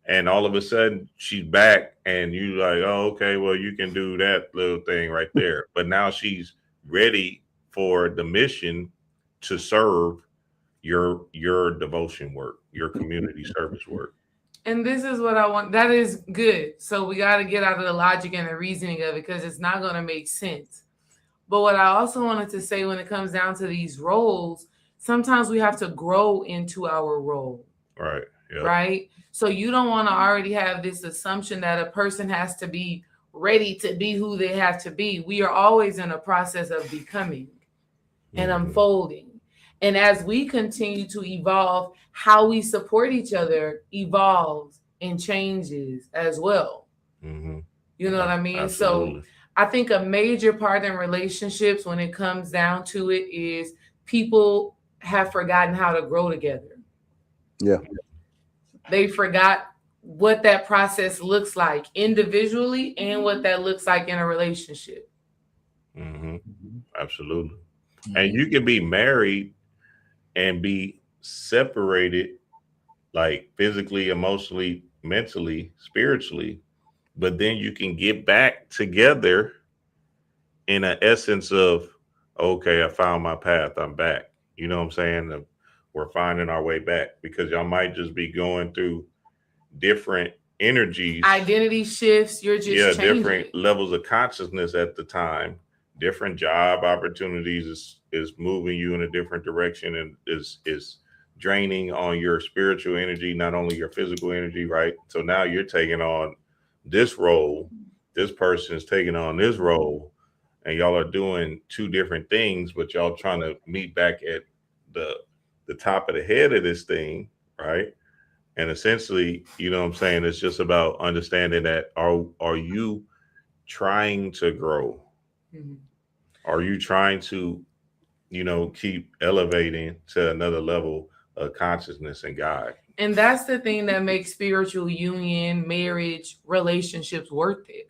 and all of a sudden she's back and you like, oh, okay, well, you can do that little thing right there. But now she's ready for the mission to serve your devotion work, your community service work. And this is what I want. That is good. So we got to get out of the logic and the reasoning of it because it's not going to make sense. But what I also wanted to say when it comes down to these roles, sometimes we have to grow into our role. Right. Yeah. Right. So you don't want to already have this assumption that a person has to be ready to be who they have to be. We are always in a process of becoming and unfolding. And as we continue to evolve, how we support each other evolves and changes as well. Mm-hmm. You know what I mean? Absolutely. So I think a major part in relationships when it comes down to it is people have forgotten how to grow together. Yeah. They forgot what that process looks like individually and what that looks like in a relationship. Mm-hmm. Absolutely. And you can be married and be separated, like physically, emotionally, mentally, spiritually, but then you can get back together in an essence of, okay, I found my path, I'm back. You know what I'm saying? We're finding our way back because y'all might just be going through different energies, identity shifts. You're just changing. Different levels of consciousness at the time. Different job opportunities is moving you in a different direction and is draining on your spiritual energy, not only your physical energy, right? So now you're taking on this role, this person is taking on this role, and y'all are doing two different things, but y'all trying to meet back at the top of the head of this thing, right? And essentially, you know what I'm saying, it's just about understanding that are you trying to grow? Mm-hmm. Are you trying to, keep elevating to another level of consciousness and God? And that's the thing that makes spiritual union, marriage, relationships worth it.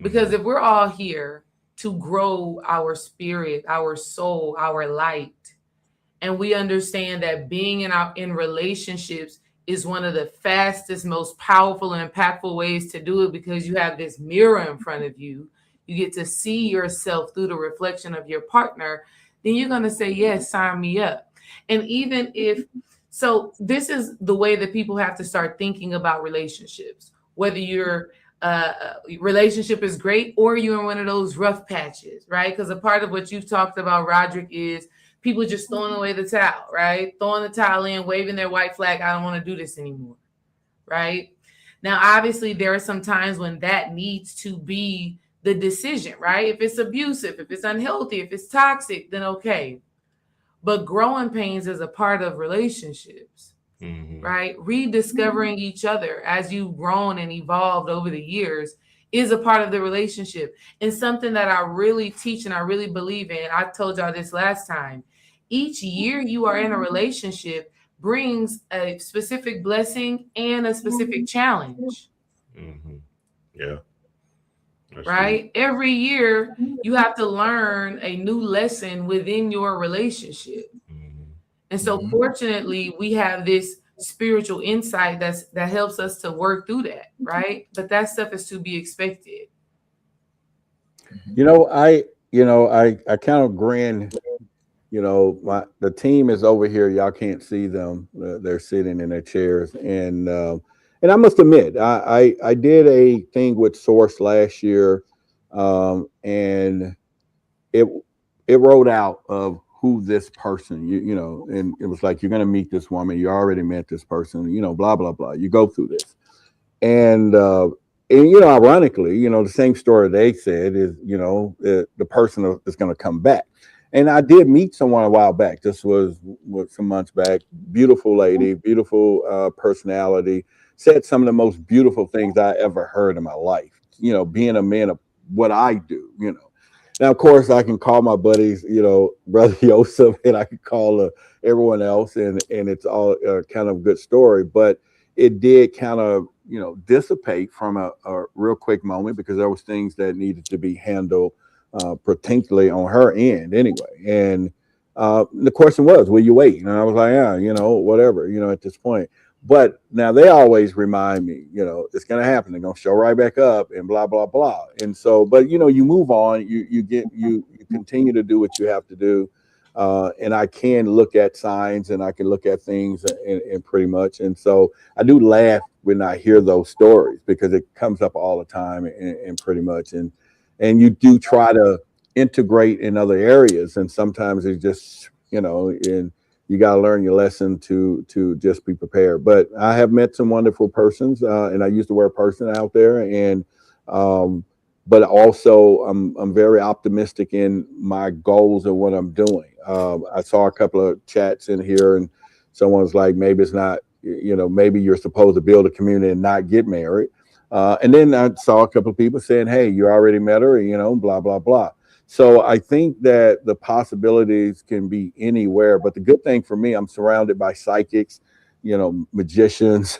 Because if we're all here to grow our spirit, our soul, our light, and we understand that being in relationships is one of the fastest, most powerful and impactful ways to do it because you have this mirror in front of you. You get to see yourself through the reflection of your partner. Then you're going to say, yes, sign me up. And even if, so this is the way that people have to start thinking about relationships, whether your relationship is great or you're in one of those rough patches, right? Because a part of what you've talked about, Roderick, is people just throwing away the towel, right? Throwing the towel in, waving their white flag. I don't want to do this anymore, right? Now, obviously, there are some times when that needs to be the decision, right? If it's abusive, if it's unhealthy, if it's toxic, then okay. But growing pains is a part of relationships, right? Rediscovering each other as you've grown and evolved over the years is a part of the relationship. And something that I really teach and I really believe in, I told y'all this last time, each year you are in a relationship brings a specific blessing and a specific challenge. Yeah. That's right. True. Every year you have to learn a new lesson within your relationship. And so fortunately we have this spiritual insight that helps us to work through that, right? But that stuff is to be expected. I kind of grin. The team is over here. Y'all can't see them. They're sitting in their chairs, and I must admit, I did a thing with Source last year, and it wrote out of who this person, and it was like, you're going to meet this woman. You already met this person, blah, blah, blah. You go through this. And ironically, the same story they said is, the person is going to come back. And I did meet someone a while back. This was some months back. Beautiful lady, beautiful personality, said some of the most beautiful things I ever heard in my life, being a man of what I do, Now, of course, I can call my buddies, Brother Yosef, and I can call everyone else, and it's all kind of a good story. But it did kind of, dissipate from a real quick moment because there was things that needed to be handled, particularly on her end anyway. And the question was, will you wait? And I was like, yeah, whatever, at this point. But now they always remind me, it's going to happen. They're going to show right back up and blah, blah, blah. And so, but, you move on, you continue to do what you have to do. and I can look at signs and I can look at things and pretty much. And so I do laugh when I hear those stories because it comes up all the time and pretty much. And you do try to integrate in other areas. And sometimes it's just, and you got to learn your lesson to just be prepared. But I have met some wonderful persons, and I use the word person out there. And but also I'm very optimistic in my goals and what I'm doing. I saw a couple of chats in here, and someone's like, maybe it's not, maybe you're supposed to build a community and not get married. And then I saw a couple of people saying, hey, you already met her, blah, blah, blah. So I think that the possibilities can be anywhere. But the good thing for me, I'm surrounded by psychics, magicians,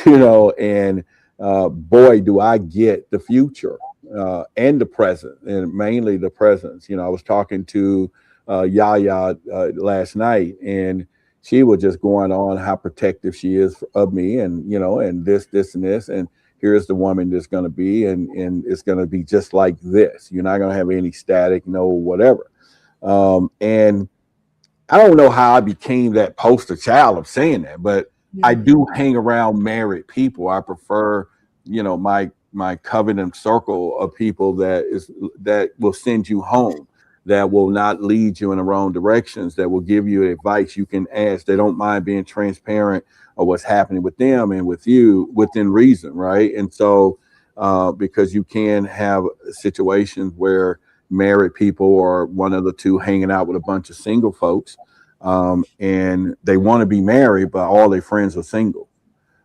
and boy, do I get the future and the present, and mainly the presence. I was talking to Yaya last night, and she was just going on how protective she is of me, and and this and this, and here's the woman that's going to be, and it's going to be just like this. You're not going to have any static, no whatever. And I don't know how I became that poster child of saying that, but I do hang around married people. I prefer, my covenant circle of people that will send you home, that will not lead you in the wrong directions, that will give you advice you can ask. They don't mind being transparent of what's happening with them and with you within reason, right? And so because you can have situations where married people or one of the two hanging out with a bunch of single folks, and they want to be married, but all their friends are single.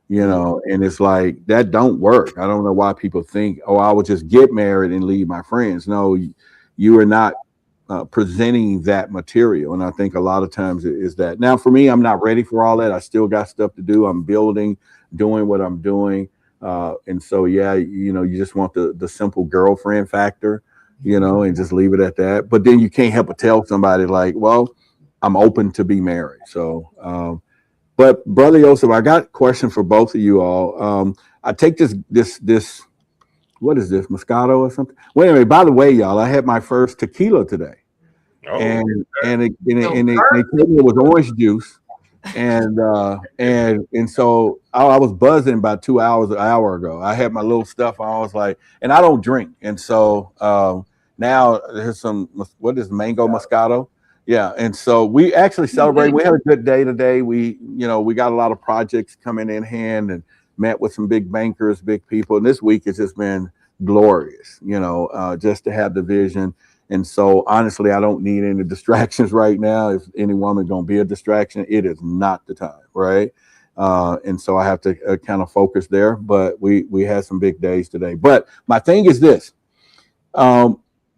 And it's like, that don't work. I don't know why people think, oh, I would just get married and leave my friends. No, you are not presenting that material. And I think a lot of times it is that. Now, for me, I'm not ready for all that. I still got stuff to do. I'm building, doing what I'm doing. And so, yeah, you just want the simple girlfriend factor, and just leave it at that. But then you can't help but tell somebody like, well, I'm open to be married. So, but Brother Joseph, I got a question for both of you all. I take this, what is this, Moscato or something? Well, anyway, by the way, y'all, I had my first tequila today. Oh, and they told me it was orange juice. And so I was buzzing about 2 hours, an hour ago. I had my little stuff. I was like, and I don't drink. And so now there's some, what is mango Moscato? Yeah. And so we actually celebrated. We had a good day today. We got a lot of projects coming in hand and met with some big bankers, big people. And this week has just been glorious, just to have the vision. And so honestly, I don't need any distractions right now. If any woman going to be a distraction, it is not the time. Right. And so I have to kind of focus there, but we had some big days today. But my thing is this, a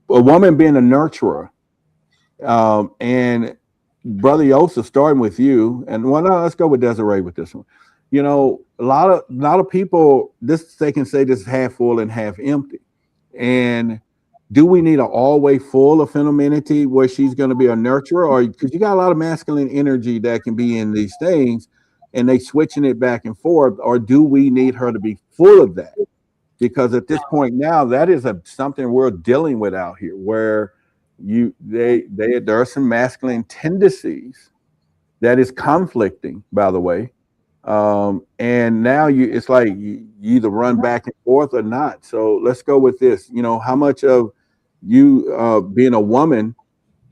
woman being a nurturer, and Brother Joseph, starting with you, and let's go with Desiree with this one. A lot of people, they can say this is half full and half empty. And do we need an always full of femininity where she's going to be a nurturer, or because you got a lot of masculine energy that can be in these things, and they switching it back and forth, or do we need her to be full of that? Because at this point now, that is something we're dealing with out here, where there are some masculine tendencies that is conflicting, by the way. And now it's like you either run back and forth or not. So let's go with this. How much of you being a woman,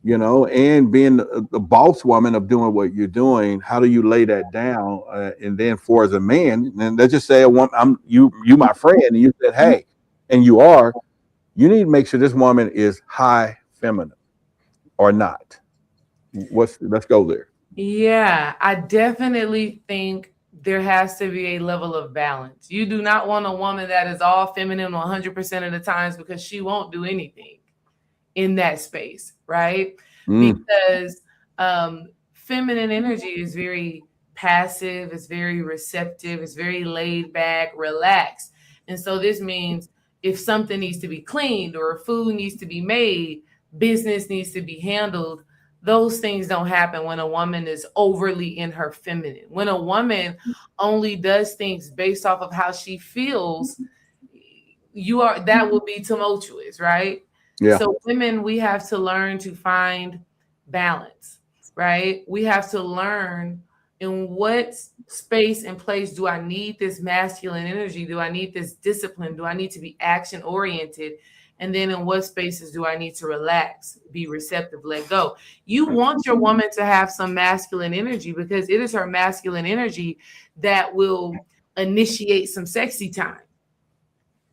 and being the boss woman of doing what you're doing, how do you lay that down? And then as a man, and let's just say a woman, you my friend, and you said, hey, and you need to make sure this woman is high feminine or not. Let's go there. Yeah, I definitely think there has to be a level of balance. You do not want a woman that is all feminine 100% of the times, because she won't do anything in that space, right? Because feminine energy is very passive, it's very receptive, it's very laid back, relaxed. And so this means if something needs to be cleaned or food needs to be made, business needs to be handled, those things don't happen when a woman is overly in her feminine. When a woman only does things based off of how she feels, that will be tumultuous, right? Yeah. So women, we have to learn to find balance, right? We have to learn in what space and place do I need this masculine energy? Do I need this discipline? Do I need to be action oriented? And then in what spaces do I need to relax, be receptive, let go? You want your woman to have some masculine energy because it is her masculine energy that will initiate some sexy time,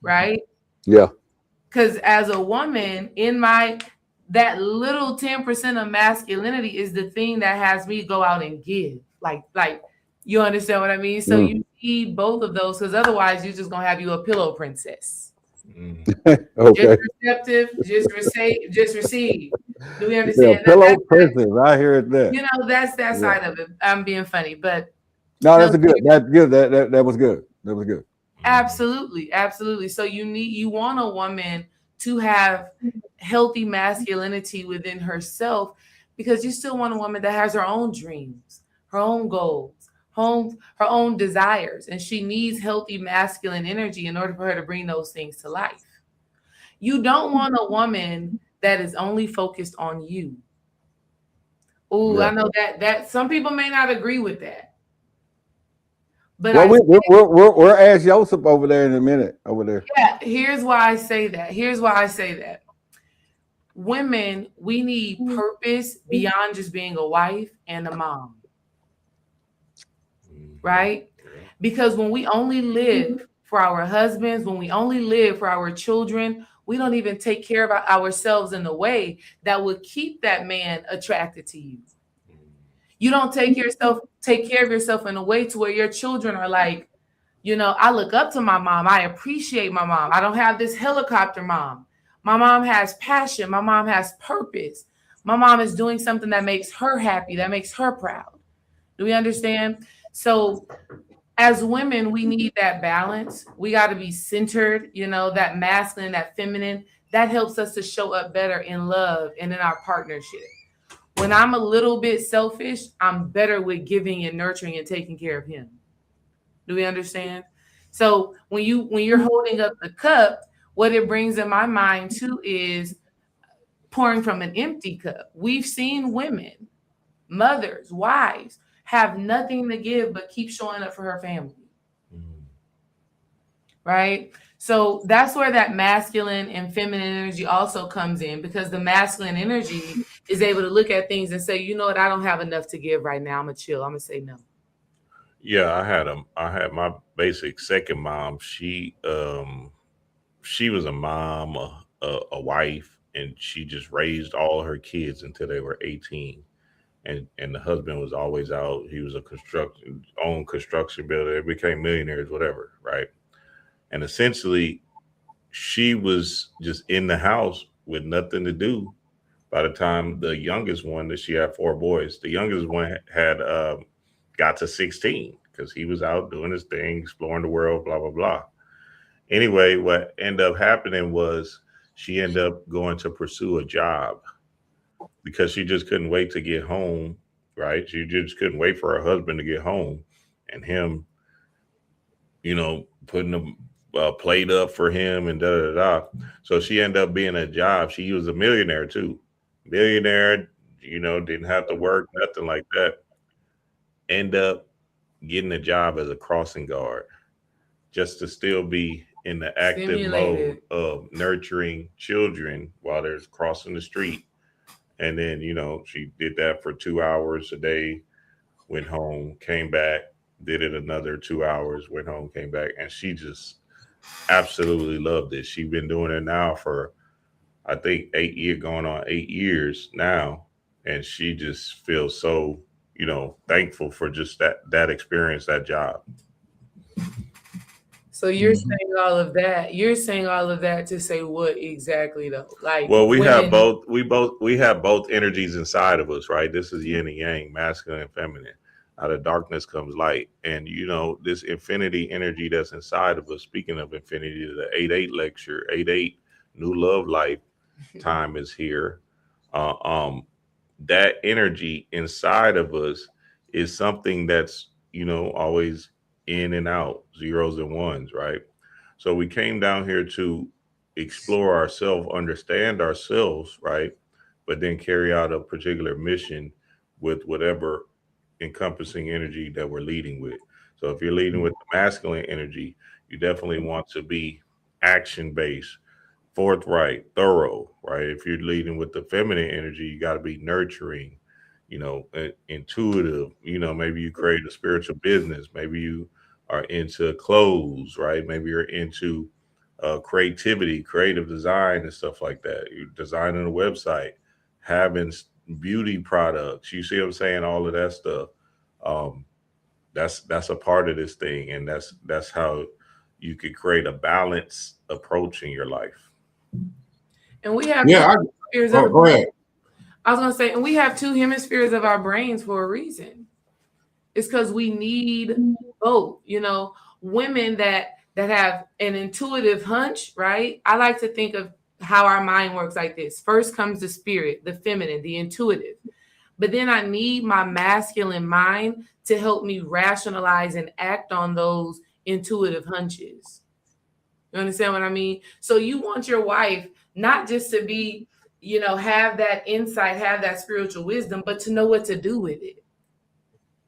right? Yeah. Because as a woman, that little 10% of masculinity is the thing that has me go out and give. Like you understand what I mean? So you need both of those, because otherwise you're just gonna have you a pillow princess. Okay. Just receptive, just receive. Do we understand? Yeah, pillow princess. I hear it there. You know, that's that side of it. I'm being funny, but no, that's good. That's good. That was good. That was good. Absolutely. So you want a woman to have healthy masculinity within herself, because you still want a woman that has her own dreams, her own goals, her own desires, and she needs healthy masculine energy in order for her to bring those things to life. You don't want a woman that is only focused on you. Oh, yeah. I know that some people may not agree with that. But we'll ask Joseph over there in a minute. Over there. Yeah, here's why I say that. Women, we need purpose beyond just being a wife and a mom. Right? Because when we only live for our husbands, when we only live for our children, we don't even take care of ourselves in a way that would keep that man attracted to you. You don't take care of yourself in a way to where your children are like, you know, I look up to my mom. I appreciate my mom. I don't have this helicopter mom. My mom has passion. My mom has purpose. My mom is doing something that makes her happy, that makes her proud. Do we understand? So as women, we need that balance. We got to be centered, you know, that masculine, that feminine. That helps us to show up better in love and in our partnership. When I'm a little bit selfish, I'm better with giving and nurturing and taking care of him. Do we understand? So when you're holding up the cup, what it brings in my mind too is pouring from an empty cup. We've seen women, mothers, wives, have nothing to give but keep showing up for her family. Right? So that's where that masculine and feminine energy also comes in, because the masculine energy is able to look at things and say, you know what, I don't have enough to give right now. I'm gonna chill. I'm gonna say no. Yeah, I had my basic second mom. She was a mom, a wife, and she just raised all her kids until they were 18. And the husband was always out. He was a construction builder. They became millionaires, whatever, right? And essentially, she was just in the house with nothing to do. By the time the youngest one, that she had 4 boys, the youngest one had got to 16 because he was out doing his thing, exploring the world, blah, blah, blah. Anyway, what ended up happening was she ended up going to pursue a job because she just couldn't wait to get home, right? She just couldn't wait for her husband to get home and him, you know, putting a plate up for him and da-da-da. So she ended up being a job. She was a millionaire too. Millionaire, you know, didn't have to work, nothing like that. End up getting a job as a crossing guard just to still be in the active mode of nurturing children while they're crossing the street. And then, you know, she did that for 2 hours a day, went home, came back, did it another 2 hours, went home, came back. And she just absolutely loved it. She's been doing it now for, I think, 8 years, going on 8 years now. And she just feels so, you know, thankful for just that experience, that job. So you're saying all of that. You're saying all of that to say what exactly though? Like, well, we have both. We have both energies inside of us, right? This is yin and yang, masculine and feminine. Out of darkness comes light, and you know this infinity energy that's inside of us. Speaking of infinity, the 8-8 lecture, 8-8 new love life time is here. That energy inside of us is something that's, you know, always in and out, zeros and ones, right? So we came down here to explore ourselves, understand ourselves, right? but then carry out a particular mission with whatever encompassing energy that we're leading with. So if you're leading with the masculine energy, you definitely want to be action based, forthright, thorough, right? If you're leading with the feminine energy, you got to be nurturing, intuitive. Maybe you create a spiritual business. Maybe you are into clothes, right? Maybe you're into creativity, creative design, and stuff like that. You're designing a website, having beauty products. You see what I'm saying? All of that stuff. That's a part of this thing, and that's how you could create a balanced approach in your life. And we have hemispheres go ahead. I was gonna say, and we have two hemispheres of our brains for a reason. It's because we need both. Women that have an intuitive hunch, right? I like to think of how our mind works like this. First comes the spirit, the feminine, the intuitive. But then I need my masculine mind to help me rationalize and act on those intuitive hunches. You understand what I mean? So you want your wife not just to be, have that insight, have that spiritual wisdom, but to know what to do with it.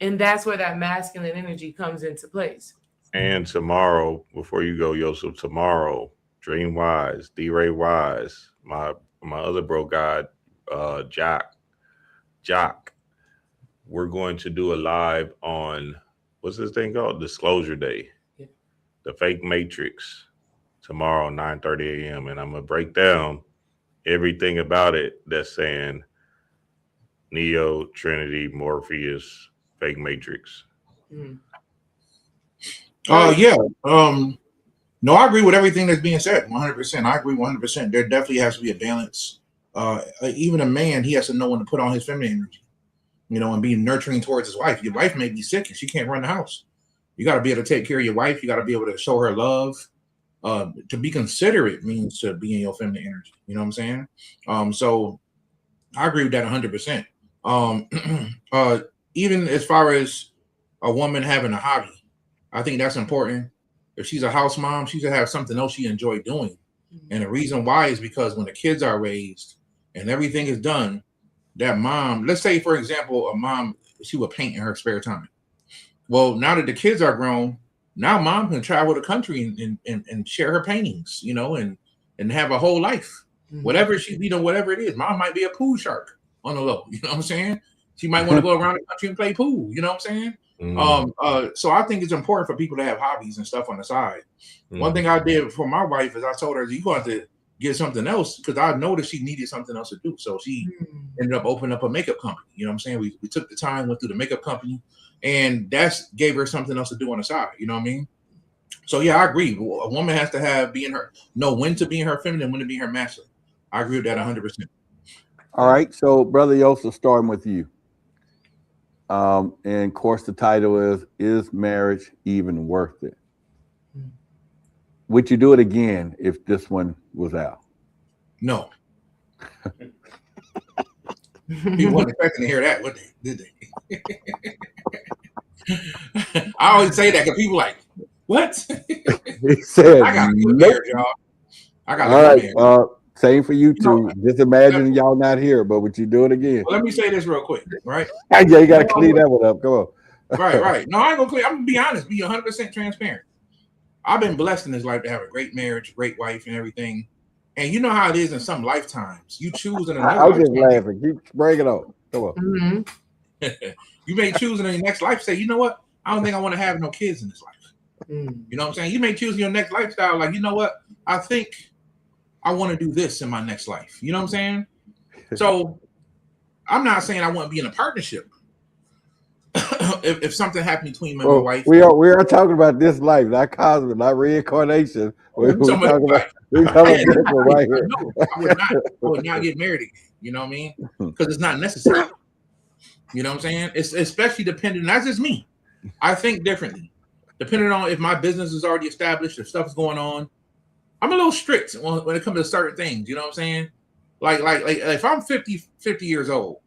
And that's where that masculine energy comes into place. And tomorrow, before you go, Yosef, tomorrow, Dream Wise, D-Ray Wise, my other bro god, Jock, we're going to do a live on, what's this thing called? Disclosure Day. Yeah. The Fake Matrix, tomorrow, 9:30 a.m. And I'm going to break down everything about it that's saying Neo, Trinity, Morpheus, Fake Matrix. Mm. Yeah. No, I agree with everything that's being said. 100%. I agree 100%. There definitely has to be a balance. Even a man, he has to know when to put on his feminine energy, and be nurturing towards his wife. Your wife may be sick and she can't run the house. You got to be able to take care of your wife. You got to be able to show her love. To be considerate means to be in your feminine energy. You know what I'm saying? So I agree with that 100%. Even as far as a woman having a hobby, I think that's important. If she's a house mom, she should have something else she enjoy doing. Mm-hmm. And the reason why is because when the kids are raised and everything is done, that mom, let's say, for example, a mom, she would paint in her spare time. Well, now that the kids are grown, now mom can travel the country and share her paintings, and have a whole life. Mm-hmm. Whatever whatever it is. Mom might be a pool shark on the low. You know what I'm saying? She might want to go around the country and play pool. You know what I'm saying? Mm-hmm. So I think it's important for people to have hobbies and stuff on the side. Mm-hmm. One thing I did for my wife is I told her, you're going to get something else, because I noticed she needed something else to do. So she ended up opening up a makeup company. You know what I'm saying? We took the time, went through the makeup company, and that's gave her something else to do on the side. You know what I mean? So yeah, I agree. A woman has to know when to be in her feminine, when to be in her masculine. I agree with that 100%. All right. So Brother Yosef, starting with you. And of course, the title is Marriage Even Worth It? Would you do it again if this one was out? No. People weren't expecting to hear that, would they? Did they? I always say that because people like, what? He said, I got to be married, y'all. I got to be married. Same for you two. Just imagine y'all not here, but would you do it again? Well, let me say this real quick, right? Yeah, you got to clean that one up. Come on. Right. No, I ain't gonna clear. I'm gonna be honest, be 100% transparent. I've been blessed in this life to have a great marriage, great wife, and everything. And you know how it is in some lifetimes. You choose in another. I was just laughing. Keep bringing it on. Come on. Mm-hmm. You may choose in your next life. Say, you know what? I don't think I want to have no kids in this life. You know what I'm saying? You may choose your next lifestyle. Like, you know what? I think I want to do this in my next life. You know what I'm saying? So I'm not saying I want to be in a partnership. if something happened between me and my wife. We are talking about this life, not cosmic, not reincarnation. We're talking about this one right here. No, I would not get married again. You know what I mean? Because it's not necessary. You know what I'm saying? It's especially dependent. That's just me. I think differently. Depending on if my business is already established, if stuff's going on, I'm a little strict when it comes to certain things. You know what I'm saying? Like if I'm 50 years old,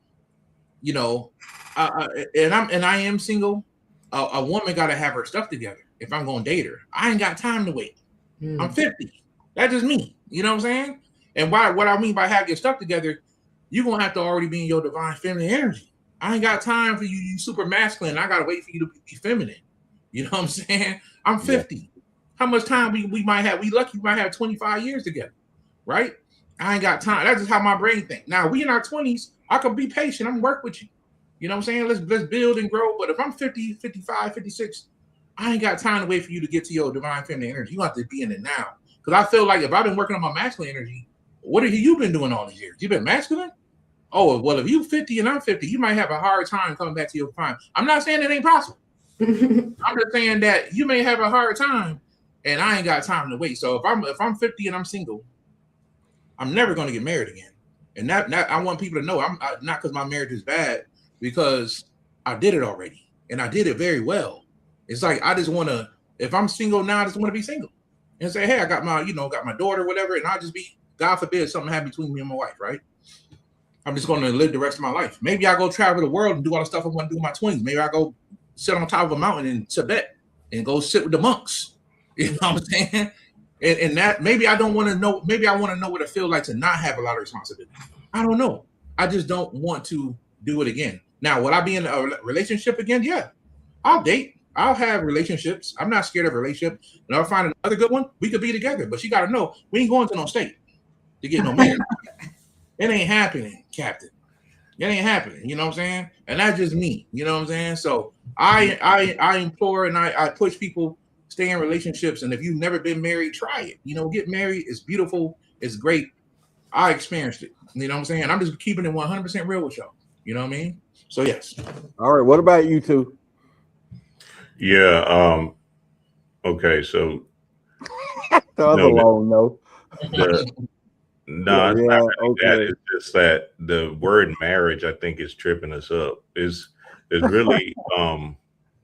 you know, and I am single, a woman got to have her stuff together. If I'm going to date her, I ain't got time to wait. I'm 50. That's just me. You know what I'm saying? And what I mean by have your stuff together, you're gonna have to already be in your divine feminine energy. I ain't got time for you. You super masculine. I gotta wait for you to be feminine. You know what I'm saying? I'm 50. How much time we might have? We lucky we might have 25 years together, right? I ain't got time. That's just how my brain thinks. Now we in our 20s. I can be patient. I'm gonna work with you. You know what I'm saying? Let's build and grow. But if I'm 50, 55, 56, I ain't got time to wait for you to get to your divine feminine energy. You have to be in it now. Because I feel like if I've been working on my masculine energy, what have you been doing all these years? You been masculine? Oh, well, if you 50 and I'm 50, you might have a hard time coming back to your prime. I'm not saying it ain't possible. I'm just saying that you may have a hard time, and I ain't got time to wait. So if I'm 50 and I'm single, I'm never going to get married again. And that I want people to know I'm not because my marriage is bad, because I did it already, and I did it very well. It's like I just want to. If I'm single now, I just want to be single and say, hey, I got my daughter, whatever, and I'll just be. God forbid something happen between me and my wife, right? I'm just going to live the rest of my life. Maybe I go travel the world and do all the stuff I want to do in my 20s. Maybe I go sit on top of a mountain in Tibet and go sit with the monks. You know what I'm saying? And that maybe I don't want to know. Maybe I want to know what it feels like to not have a lot of responsibility. I don't know. I just don't want to do it again. Now, will I be in a relationship again? Yeah, I'll date. I'll have relationships. I'm not scared of a relationship. And I'll find another good one. We could be together. But you got to know, we ain't going to no state to get no marriage. It ain't happening, Captain. It ain't happening. You know what I'm saying? And that's just me. You know what I'm saying? So I implore and I push people, stay in relationships. And if you've never been married, try it. You know, get married. It's beautiful. It's great. I experienced it. You know what I'm saying? I'm just keeping it 100% real with y'all. You know what I mean? So yes. All right. What about you two? Yeah. Okay. So That was a long no. No, it's Yeah, not really okay. that. It's just that the word marriage, I think, is tripping us up. Is really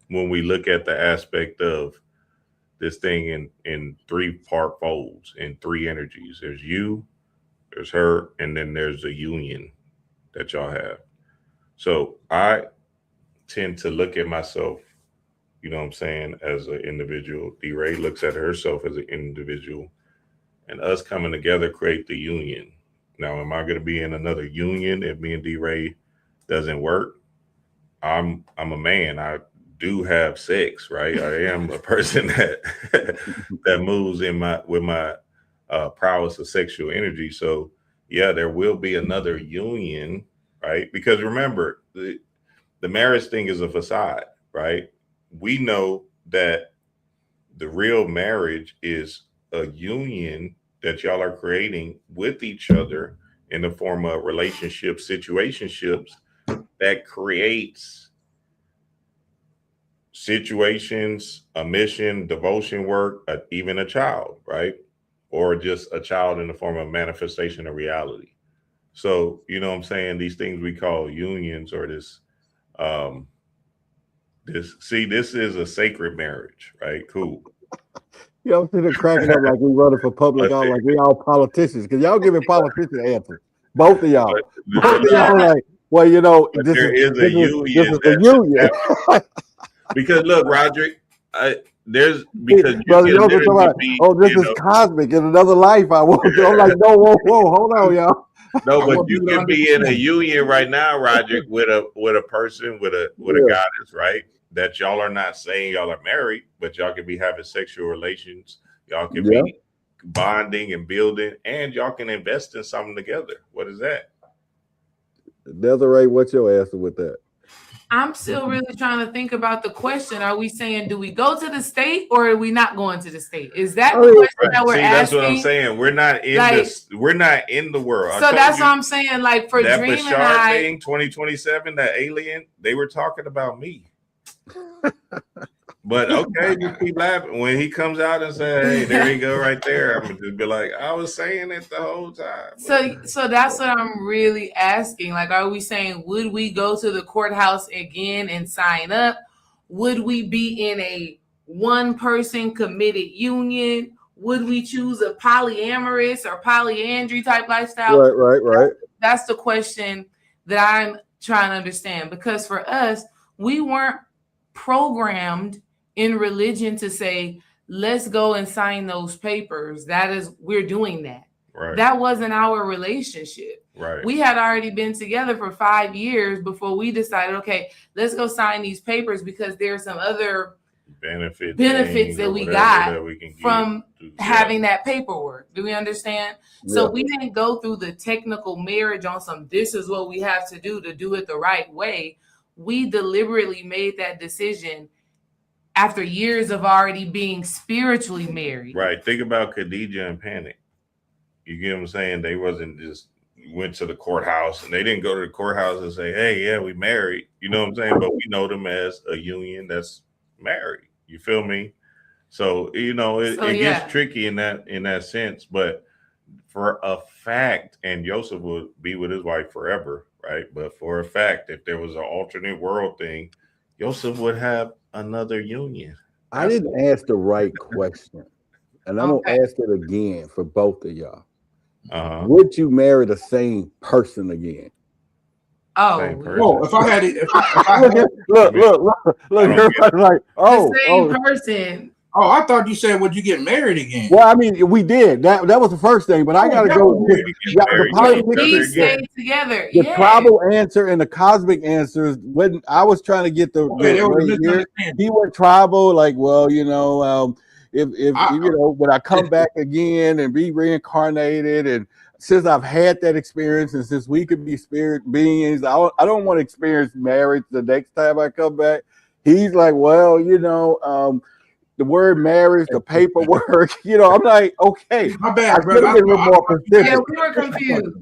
when we look at the aspect of this thing in three-part folds, in three energies. There's you, there's her, and then there's the union that y'all have. So I tend to look at myself, you know what I'm saying, as an individual. D-Ray looks at herself as an individual. And us coming together create the union. Now, am I going to be in another union if me and D-Ray doesn't work? I'm a man. I do have sex, right? I am a person that that moves with my prowess of sexual energy. So yeah, there will be another union, right? Because remember, the marriage thing is a facade, right? We know that the real marriage is a union that y'all are creating with each other in the form of relationships, situationships that creates situations, a mission, devotion work, even a child, right? Or just a child in the form of manifestation of reality. So, you know what I'm saying? These things we call unions or this is a sacred marriage, right? Cool. Y'all sitting there cracking up like we running for public, all like we all politicians, because y'all giving politician answers. Both of y'all. Both of y'all like, well, you know, this is a union. Because look, Roderick, because you brother, can y'all about, be, this is cosmic in another life. I want to. I'm like, no, whoa, hold on, y'all. No, but you can be in a union right now, Roderick, with a person, with a goddess, right? That y'all are not saying y'all are married, but y'all can be having sexual relations. Y'all can be bonding and building, and y'all can invest in something together. What is that? Desiree, what's your answer with that? I'm still really trying to think about the question. Are we saying, do we go to the state or are we not going to the state? Is that the question that we're asking? That's what I'm saying. We're not in this. We're not in the world. So that's what I'm saying. Like for that Dream Bashar and I, thing, 2027, that alien, they were talking about me. But okay, just keep laughing. When he comes out and say, "Hey, there you go, right there," I'm gonna just be like, "I was saying it the whole time." So that's what I'm really asking. Like, are we saying, would we go to the courthouse again and sign up? Would we be in a one-person committed union? Would we choose a polyamorous or polyandry type lifestyle? Right. That's the question that I'm trying to understand. Because for us, we weren't programmed in religion to say, let's go and sign those papers. We're doing that. Right. That wasn't our relationship. Right. We had already been together for 5 years before we decided, okay, let's go sign these papers because there's some other benefits that we got that we can from having that paperwork. Do we understand? Yeah. So we didn't go through the technical marriage on some, this is what we have to do it the right way. We deliberately made that decision after years of already being spiritually married. Right. Think about Khadijah and Panic. You get what I'm saying? They wasn't just went to the courthouse, and they didn't go to the courthouse and say, hey, yeah, we married. You know what I'm saying? But we know them as a union that's married. You feel me? So, you know, it gets tricky in that sense. But for a fact, and Joseph would be with his wife forever, right? But for a fact, if there was an alternate world thing, Joseph would have another union. I didn't ask the right question. And I'm going to ask it again for both of y'all. Would you marry the same person again? Oh, if I had it, look, everybody's like, the same person. Oh, I thought you said, would you get married again? Well, I mean, we did. That was the first thing, but I got to go. We stayed together. The tribal answer and the cosmic answers. When I was trying to get he went tribal, like, well, you know, if you know, when I come back again and be reincarnated, and since I've had that experience, and since we could be spirit beings, I don't want to experience marriage the next time I come back. He's like, well, you know, the word marriage, the paperwork, you know, I'm like, okay. My bad, brother. Yeah,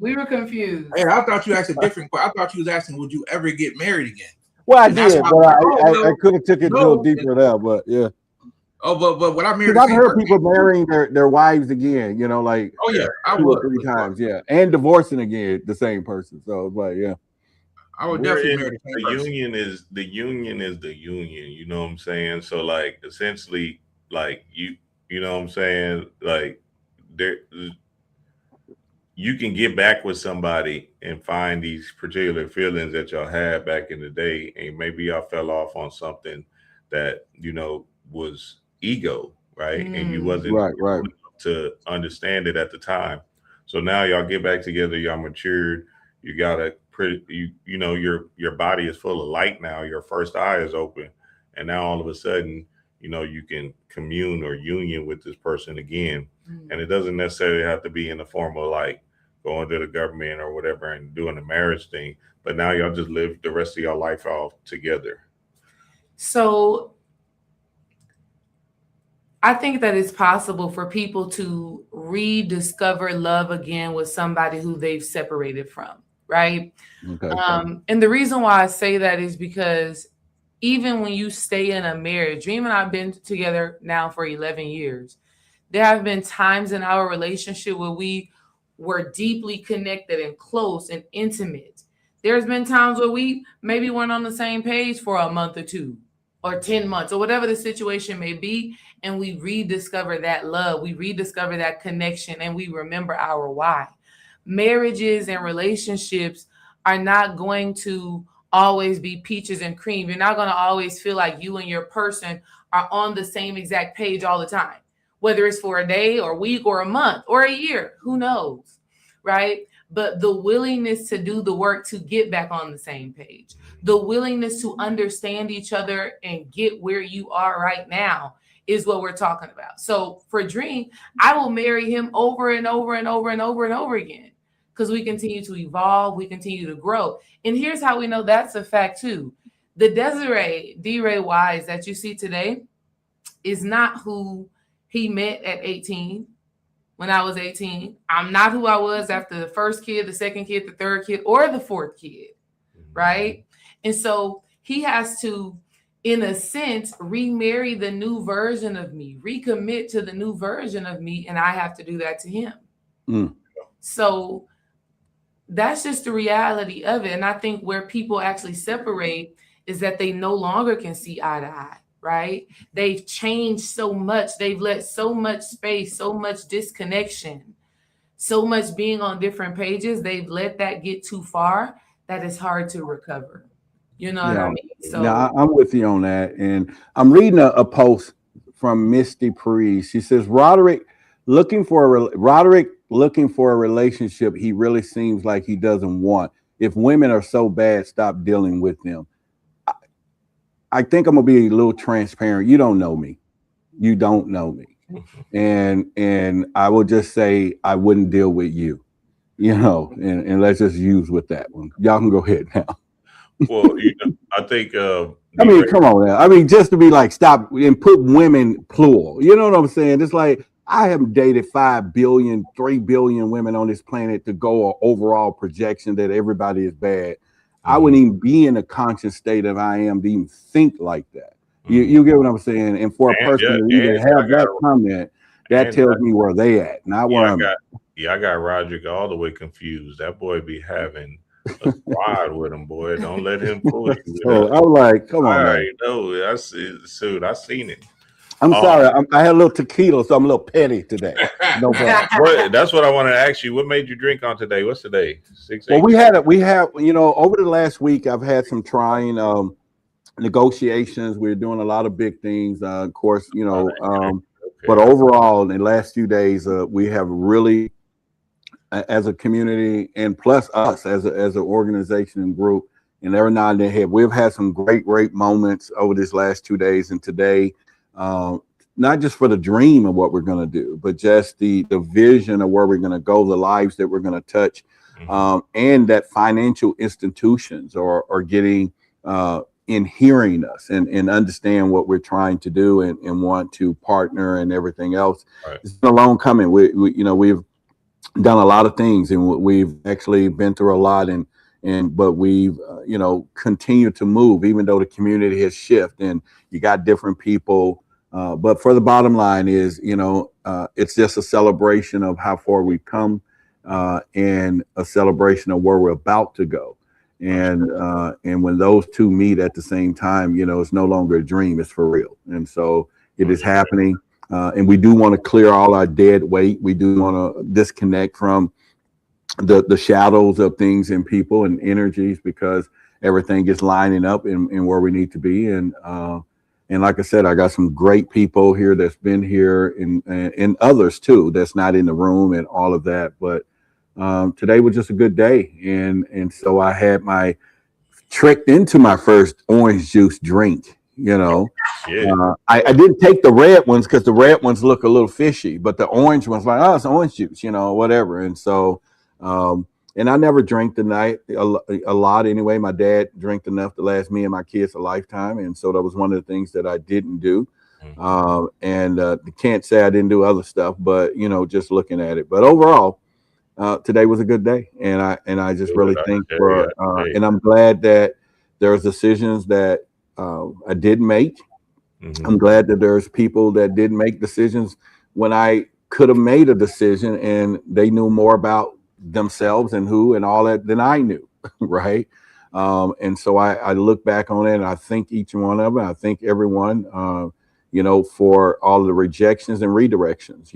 we were confused. Hey, I thought you asked a different question. I thought you was asking, would you ever get married again? Well, I did, but I could have took it a little deeper there, but yeah. Oh, but what I married, I've heard people marrying their wives again, you know, like 2 or 3 times, yeah, and divorcing again the same person. So it's like, yeah, I would definitely marry the same person. The union is the union. You know what I'm saying? So like, essentially, like you know what I'm saying? Like you can get back with somebody and find these particular feelings that y'all had back in the day, and maybe y'all fell off on something that, you know, was ego, right? And you wasn't right to understand it at the time. So now y'all get back together, y'all matured, you got a pretty, you know, your body is full of light now, your first eye is open, and now all of a sudden, you know, you can commune or union with this person again. And it doesn't necessarily have to be in the form of like going to the government or whatever and doing the marriage thing, but now y'all just live the rest of your life off together. So I think that it's possible for people to rediscover love again with somebody who they've separated from, right? Okay. And the reason why I say that is because even when you stay in a marriage, Dream and I have been together now for 11 years. There have been times in our relationship where we were deeply connected and close and intimate. There's been times where we maybe weren't on the same page for a month or 2 or 10 months or whatever the situation may be. And we rediscover that love, we rediscover that connection, and we remember our why. Marriages and relationships are not going to always be peaches and cream. You're not going to always feel like you and your person are on the same exact page all the time, whether it's for a day or a week or a month or a year, who knows, right? But the willingness to do the work to get back on the same page, the willingness to understand each other and get where you are right now is what we're talking about. So for Dream, I will marry him over and over and over and over and over again because we continue to evolve, we continue to grow. And here's how we know that's a fact too. The Desiree D-Ray Wise that you see today is not who he met at 18 when I was 18. I'm not who I was after the first kid, the second kid, the third kid, or the fourth kid, right? And so he has to, in a sense, remarry the new version of me, recommit to the new version of me, and I have to do that to him. So that's just the reality of it. And I think where people actually separate is that they no longer can see eye to eye, right? They've changed so much. They've let so much space, so much disconnection, so much being on different pages. They've let that get too far that it's hard to recover. You know what I mean? So I'm with you on that. And I'm reading a post from Misty Priest. She says, Roderick looking for a relationship he really seems like he doesn't want. If women are so bad, stop dealing with them. I think I'm gonna be a little transparent. You don't know me. You don't know me. And I will just say I wouldn't deal with you, and let's just use with that one. Y'all can go ahead now. Well, I think. I mean, come on now. I mean, just to be like, stop and put women plural. You know what I'm saying? It's like I have dated 5 billion, 3 billion women on this planet to go an overall projection that everybody is bad. I wouldn't even be in a conscious state if I am to even think like that. You get what I'm saying? And for a person to even have that comment, that tells me where they at, not where I'm at. I got Roderick all the way confused. That boy be having a squad with him, boy. Don't let him fool you. So I'm like, come on. I know. I see, dude. I seen it. I'm sorry. I had a little tequila, so I'm a little petty today. No problem. That's what I wanted to ask you. What made you drink on today? What's today? 6, 8? Well, we have, over the last week, I've had some trying negotiations. We're doing a lot of big things, of course, but overall, in the last few days, we have really, as a community, and plus us as an organization and group, and every now and then we've had some great moments over these last 2 days and today. Not just for the dream of what we're going to do, but just the vision of where we're going to go, the lives that we're going to touch, and that financial institutions are getting in hearing us and understand what we're trying to do and want to partner and everything else. Right. It's been a long coming. We've done a lot of things, and we've actually been through a lot, but we've continued to move, even though the community has shifted and you got different people. But for the bottom line is, it's just a celebration of how far we've come, and a celebration of where we're about to go. And when those two meet at the same time, it's no longer a dream, it's for real. And so it is happening. And we do want to clear all our dead weight. We do want to disconnect from the shadows of things and people and energies, because everything is lining up in where we need to be. And like I said, I got some great people here that's been here and others too that's not in the room and all of that. But today was just a good day. And so I had tricked into my first orange juice drink, I didn't take the red ones because the red ones look a little fishy, but the orange ones like, oh, it's orange juice, whatever. And so, and I never drank the night a lot anyway. My dad drank enough to last me and my kids a lifetime. And so that was one of the things that I didn't do. Can't say I didn't do other stuff, but, just looking at it. But overall, today was a good day. And I just really think and I'm glad that there's decisions that I did make. I'm glad that there's people that did make decisions when I could have made a decision and they knew more about themselves and who and all that than I knew, right? And so I look back on it and I thank each one of them. I thank everyone, for all the rejections and redirections,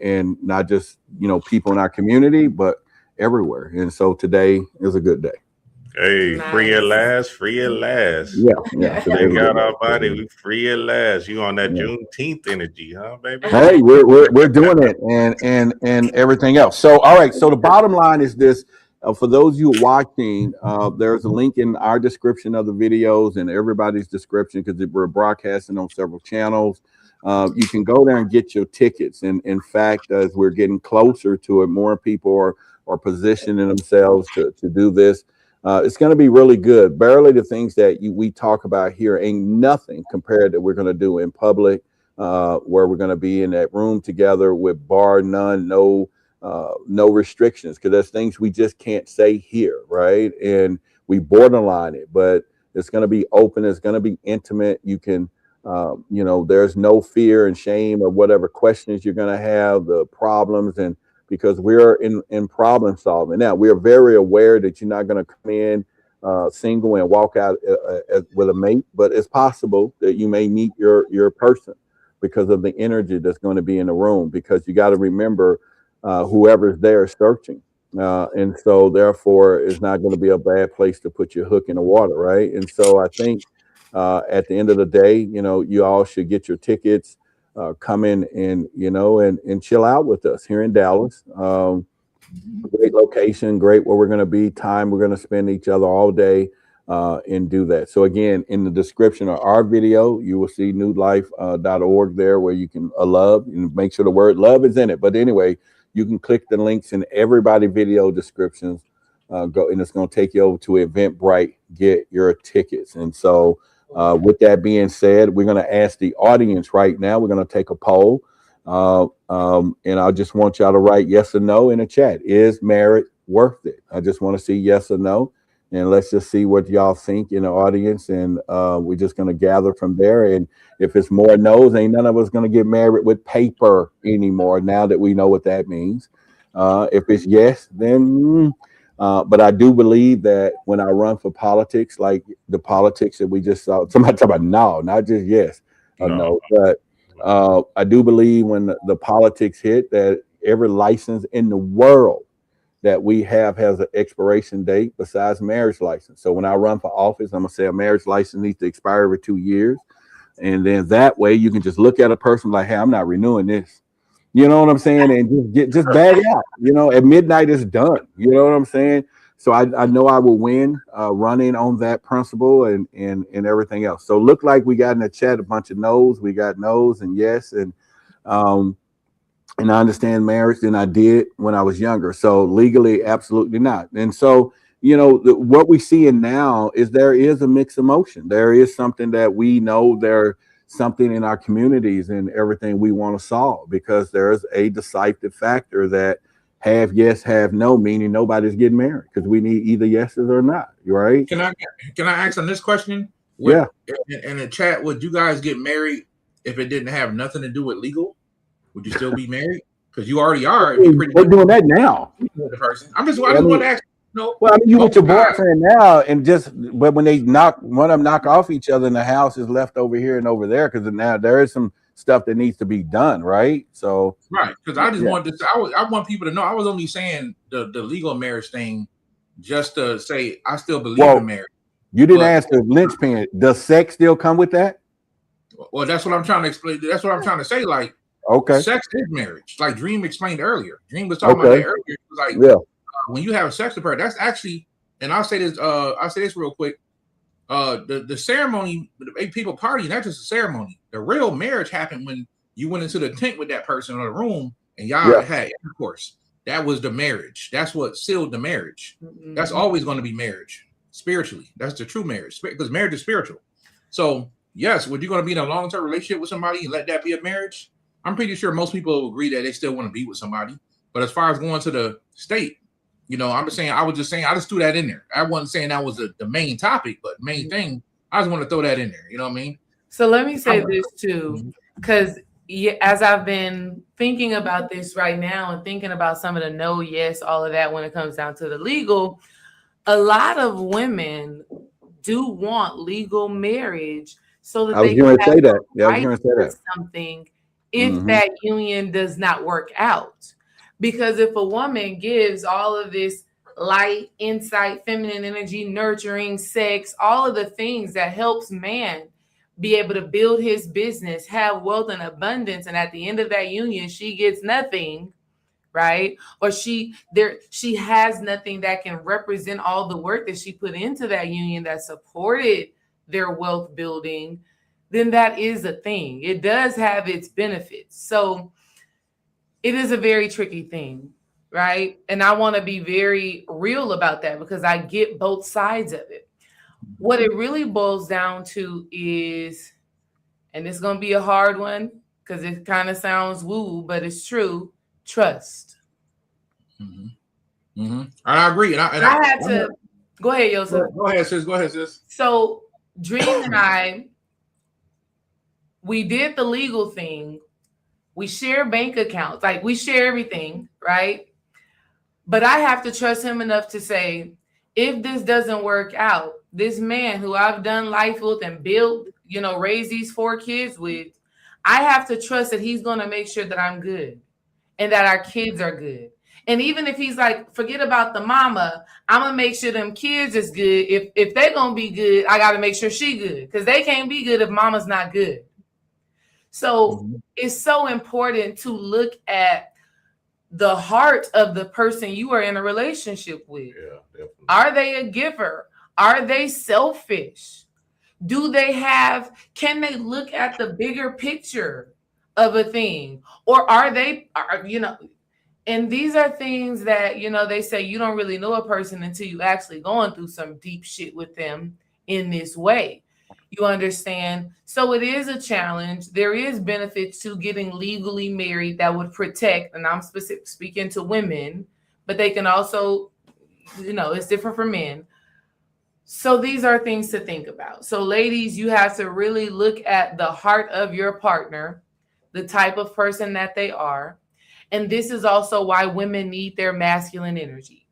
and not just, people in our community, but everywhere. And so today is a good day. Hey, nice. Free at last. Yeah. Thank God Almighty, we free at last. You on that Juneteenth energy, huh, baby? Hey, we're doing it, and everything else. So, all right. So the bottom line is this: for those of you watching, there's a link in our description of the videos and everybody's description, because we're broadcasting on several channels. You can go there and get your tickets. And in fact, as we're getting closer to it, more people are positioning themselves to do this. It's going to be really good. Barely the things that we talk about here ain't nothing compared to we're going to do in public, where we're going to be in that room together with bar none, no restrictions, because there's things we just can't say here, right? And we borderline it, but it's going to be open. It's going to be intimate. You can, there's no fear and shame or whatever questions you're going to have, the problems, and because we're in problem solving. Now, we are very aware that you're not going to come in single and walk out with a mate, but it's possible that you may meet your person because of the energy that's going to be in the room, because you got to remember whoever's there is searching. And so therefore it's not going to be a bad place to put your hook in the water, right? And so I think at the end of the day, you all should get your tickets. come in and, and chill out with us here in Dallas. Great location, great where we're going to be, time we're going to spend each other all day and do that. So again, in the description of our video, you will see newlife.org there where you can love and make sure the word love is in it. But anyway, you can click the links in everybody video descriptions, go and it's going to take you over to Eventbrite, get your tickets. And so with that being said, we're going to ask the audience right now, we're going to take a poll. And I just want y'all to write yes or no in the chat. Is marriage worth it? I just want to see yes or no. And let's just see what y'all think in the audience. And we're just going to gather from there. And if it's more no's, ain't none of us going to get married with paper anymore now that we know what that means. If it's yes, then, but I do believe that when I run for politics, like the politics that we just saw, somebody talk about no, not just yes or no, but I do believe when the politics hit that every license in the world that we have has an expiration date besides marriage license. So when I run for office, I'm gonna say a marriage license needs to expire every 2 years. And then that way you can just look at a person like, hey, I'm not renewing this. You know what I'm saying? And just bag out, at midnight it's done. You know what I'm saying? So I know I will win running on that principle and everything else. So look like we got in the chat a bunch of no's. We got no's and yes. And I understand marriage than I did when I was younger. So legally, absolutely not. And so, what we see now is there is a mixed emotion. There is something that we know there's something in our communities and everything we want to solve because there's a decisive factor that have yes, have no, meaning nobody's getting married because we need either yeses or not. Right? Can I ask on this question? Yeah. In the chat, would you guys get married if it didn't have nothing to do with legal? Would you still be married? Because you already are. We're doing that now. The person. I just want to ask. No. Well, I mean, you with your boyfriend now, and but when they one of them knock off each other, and the house is left over here and over there, because now there is some stuff that needs to be done, right? So right, because I just wanted to. I want people to know. I was only saying the legal marriage thing, just to say I still believe in marriage. You didn't ask the linchpin. Does sex still come with that? Well, that's what I'm trying to explain. That's what I'm trying to say. Like, okay, sex is marriage. Like Dream explained earlier. Dream was talking about that earlier. It was like, when you have a sex with her, that's actually. And I'll say this. I'll say this real quick. The ceremony, the people partying, that's just a ceremony. The real marriage happened when you went into the tent with that person or the room and y'all had intercourse. That was the marriage. That's what sealed the marriage. Mm-hmm. That's always going to be marriage spiritually. That's the true marriage because marriage is spiritual. So yes, would you going to be in a long-term relationship with somebody and let that be a marriage? I'm pretty sure most people will agree that they still want to be with somebody. But as far as going to the state, I'm just saying, I just threw that in there. I wasn't saying that was the main topic, but main thing, I just want to throw that in there. You know what I mean? So let me say this too, because as I've been thinking about this right now and thinking about some of the no, yes, all of that when it comes down to the legal, a lot of women do want legal marriage so that they can have something if that union does not work out. Because if a woman gives all of this light, insight, feminine energy, nurturing, sex, all of the things that helps man be able to build his business, have wealth and abundance, and at the end of that union, she gets nothing, right? Or she has nothing that can represent all the work that she put into that union that supported their wealth building, then that is a thing. It does have its benefits. So it is a very tricky thing, right? And I want to be very real about that because I get both sides of it. What it really boils down to is, and it's going to be a hard one because it kind of sounds woo, but it's true, trust. Mm-hmm. Mm-hmm. I agree. And I had to go ahead, Yosef. Go ahead, sis. So Dream and we did the legal thing. We share bank accounts, like we share everything, right? But I have to trust him enough to say, if this doesn't work out, this man who I've done life with and built, raised these 4 kids with, I have to trust that he's going to make sure that I'm good and that our kids are good. And even if he's like, forget about the mama, I'm going to make sure them kids is good. If they're going to be good, I got to make sure she good because they can't be good if mama's not good. So it's so important to look at the heart of the person you are in a relationship with. Yeah, definitely. Are they a giver? Are they selfish? Can they look at the bigger picture of a thing? Or and these are things that, they say you don't really know a person until you actually going through some deep shit with them in this way. You understand? So it is a challenge. There is benefits to getting legally married that would protect, and I'm speaking to women, but they can also, it's different for men. So these are things to think about. So ladies, you have to really look at the heart of your partner, the type of person that they are. And this is also why women need their masculine energy.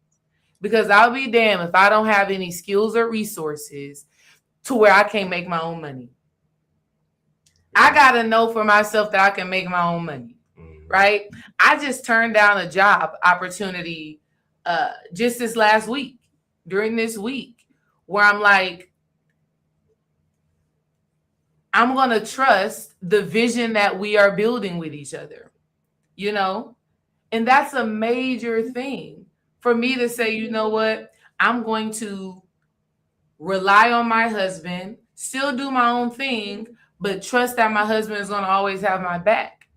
Because I'll be damned if I don't have any skills or resources to where I can't make my own money. I got to know for myself that I can make my own money, right? I just turned down a job opportunity just this last week, during this week, where I'm like, I'm going to trust the vision that we are building with each other, And that's a major thing for me to say, you know what? I'm going to rely on my husband, still do my own thing, but trust that my husband is going to always have my back.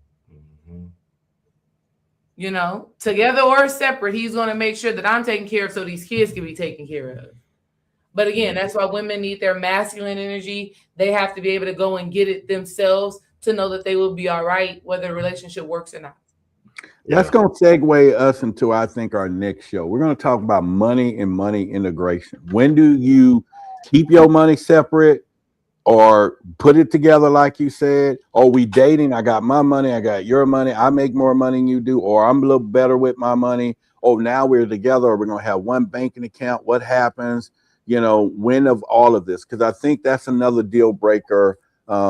Together or separate, he's going to make sure that I'm taken care of so these kids can be taken care of. But again, that's why women need their masculine energy. They have to be able to go and get it themselves to know that they will be all right, whether the relationship works or not. That's going to segue us into, I think, our next show. We're going to talk about money and money integration. When do you keep your money separate or put it together like you said? Or we dating? I got my money, I got your money. I make more money than you do, or I'm a little better with my money. Oh, now we're together, or we're going to have one banking account. What happens? When of all of this? Because I think that's another deal breaker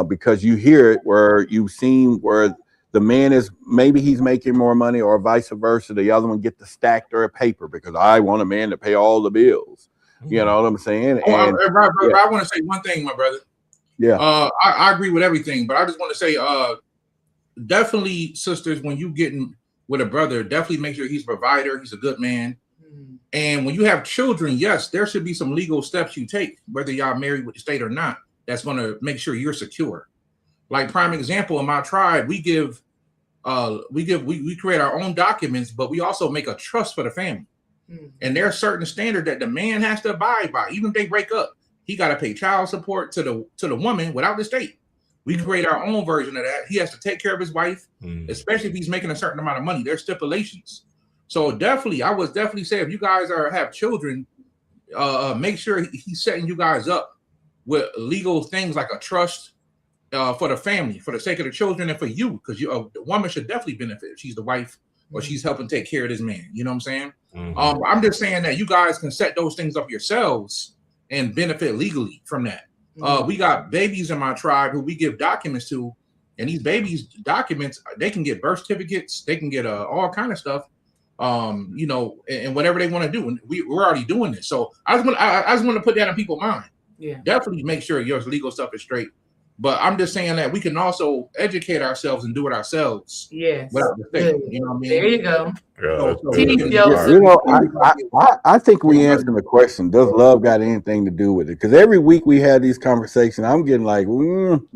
because you hear it where you've seen where the man is, maybe he's making more money or vice versa. The other one get the stack their paper because I want a man to pay all the bills. You know what I'm saying? I want to say one thing, my brother. Yeah. I agree with everything, but I just want to say, definitely, sisters, when you getting with a brother, definitely make sure he's a provider. He's a good man. And when you have children, yes, there should be some legal steps you take, whether y'all married with the state or not, that's going to make sure you're secure. Like prime example, in my tribe, we create our own documents, but we also make a trust for the family. And there's certain standard that the man has to abide by. Even if they break up, he got to pay child support to the woman without the state. We create our own version of that. He has to take care of his wife, especially if he's making a certain amount of money. There's stipulations. So definitely, I would definitely say if you guys have children, make sure he's setting you guys up with legal things like a trust for the family, for the sake of the children and for you, because the woman should definitely benefit if she's the wife or she's helping take care of this man. You know what I'm saying? I'm just saying that you guys can set those things up yourselves and benefit legally from that. We got babies in my tribe who we give documents to, and these babies' documents, they can get birth certificates, they can get all kind of stuff. And whatever they want to do, and we're already doing this. So I just want to put that in people's mind. Yeah, definitely make sure your legal stuff is straight. But I'm just saying that we can also educate ourselves and do it ourselves. Yes, without the state. You know what I mean? There you go. I think we answered the question. Does love got anything to do with it? Because every week we had these conversations, I'm getting like, you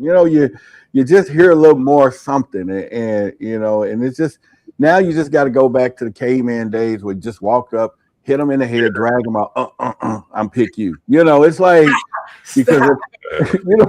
just hear a little more something, and it's just. Now you just got to go back to the caveman days where you just walk up, hit them in the head, drag them out. I'm pick you. It's like, because,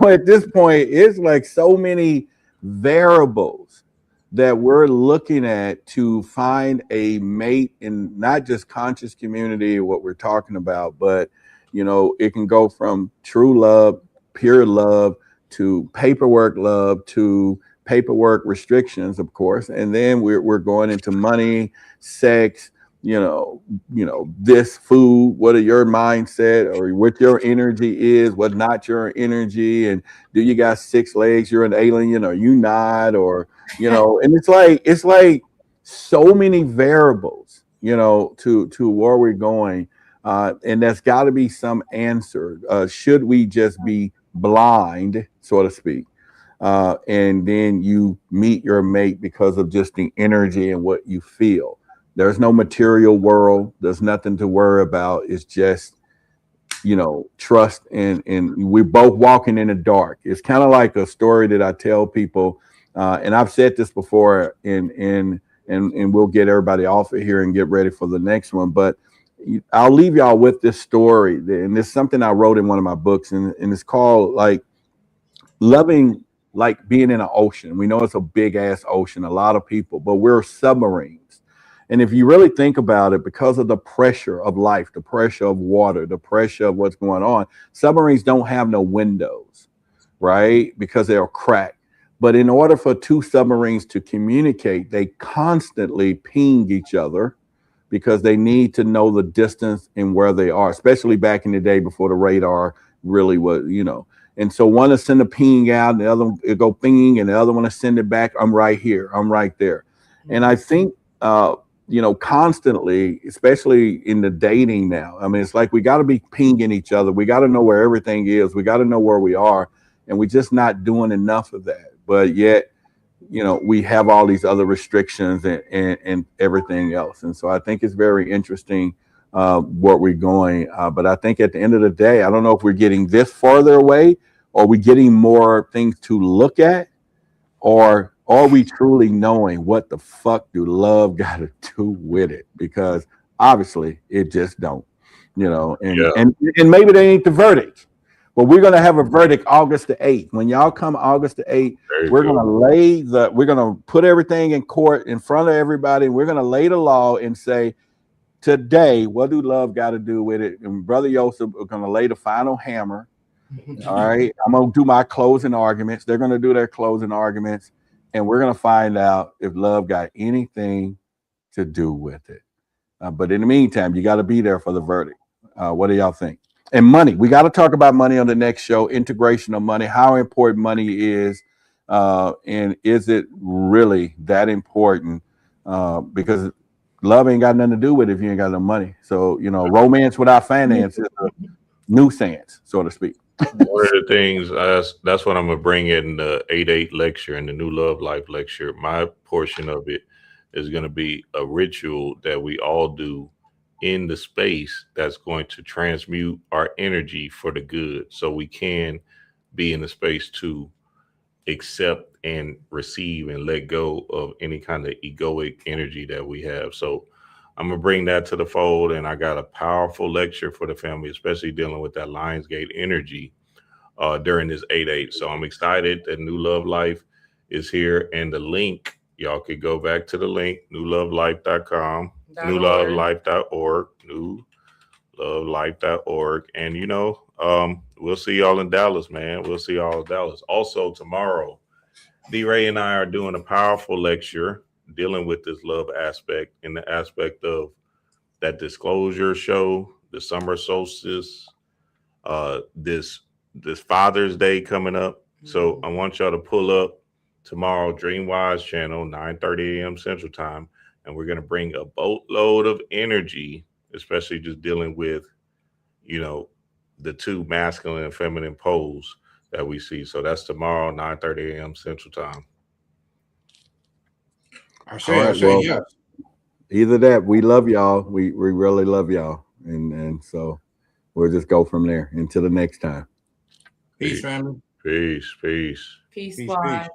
at this point, it's like so many variables that we're looking at to find a mate in not just conscious community, what we're talking about, but, it can go from true love, pure love, to paperwork love, to paperwork restrictions, of course, and then we're going into money, sex, this food, what are your mindset or what your energy is, what not your energy, and do you got 6 legs, you're an alien, or you not, or and it's like so many variables, to where we're going, and there's got to be some answer. Should we just be blind, so to speak? and then you meet your mate because of just the energy and what you feel. There's no material world. There's nothing to worry about. It's just, trust, and we're both walking in the dark. It's kind of like a story that I tell people, and I've said this before, and we'll get everybody off of here and get ready for the next one. But I'll leave y'all with this story, and it's something I wrote in one of my books, and it's called like loving, like being in an ocean. We know it's a big ass ocean, a lot of people, but we're submarines. And if you really think about it, because of the pressure of life, the pressure of water, the pressure of what's going on, submarines don't have no windows, right? Because they're cracked. But in order for two submarines to communicate, they constantly ping each other because they need to know the distance and where they are, especially back in the day before the radar really was, And so one will send a ping out, and the other one will go ping, and the other one will send it back. I'm right here. I'm right there. And I think, constantly, especially in the dating now, I mean, it's like we got to be pinging each other. We got to know where everything is. We got to know where we are. And we're just not doing enough of that. But yet, we have all these other restrictions and everything else. And so I think it's very interesting where we're going. But I think at the end of the day, I don't know if we're getting this farther away, or we're getting more things to look at, or are we truly knowing what the fuck do love got to do with it? Because obviously it just don't, and maybe they ain't the verdict. But we're going to have a verdict August the 8th. When y'all come August the 8th, we're going to put everything in court in front of everybody. We're going to lay the law and say, today, what do love got to do with it? And Brother Joseph are going to lay the final hammer. All right. I'm going to do my closing arguments. They're going to do their closing arguments. And we're going to find out if love got anything to do with it. But in the meantime, you got to be there for the verdict. What do y'all think? And money, we got to talk about money on the next show, integration of money, how important money is, and is it really that important? Because love ain't got nothing to do with it if you ain't got no money. So, romance without finance is a nuisance, so to speak. One of the things, that's what I'm going to bring in the 8-8 lecture and the New Love Life lecture. My portion of it is going to be a ritual that we all do in the space that's going to transmute our energy for the good, so we can be in the space to accept and receive and let go of any kind of egoic energy that we have. So I'm gonna bring that to the fold, and I got a powerful lecture for the family, especially dealing with that Lionsgate energy during this 8-8. So I'm excited that New Love Life is here, and the link, y'all could go back to the link, newlovelife.com, newlovelife.org, newlovelife.org. And we'll see y'all in Dallas, man. We'll see y'all in Dallas. Also tomorrow, D-Ray and I are doing a powerful lecture dealing with this love aspect, in the aspect of that disclosure show, the summer solstice, this Father's Day coming up. So I want y'all to pull up tomorrow, DreamWise channel, 9:30 a.m. Central Time. And we're going to bring a boatload of energy, especially just dealing with, the two masculine and feminine poles that we see. So that's tomorrow, 9:30 a.m. Central Time. I say yes. Either that, we love y'all. We really love y'all. And so we'll just go from there until the next time. Peace, family. Peace. Peace, squad.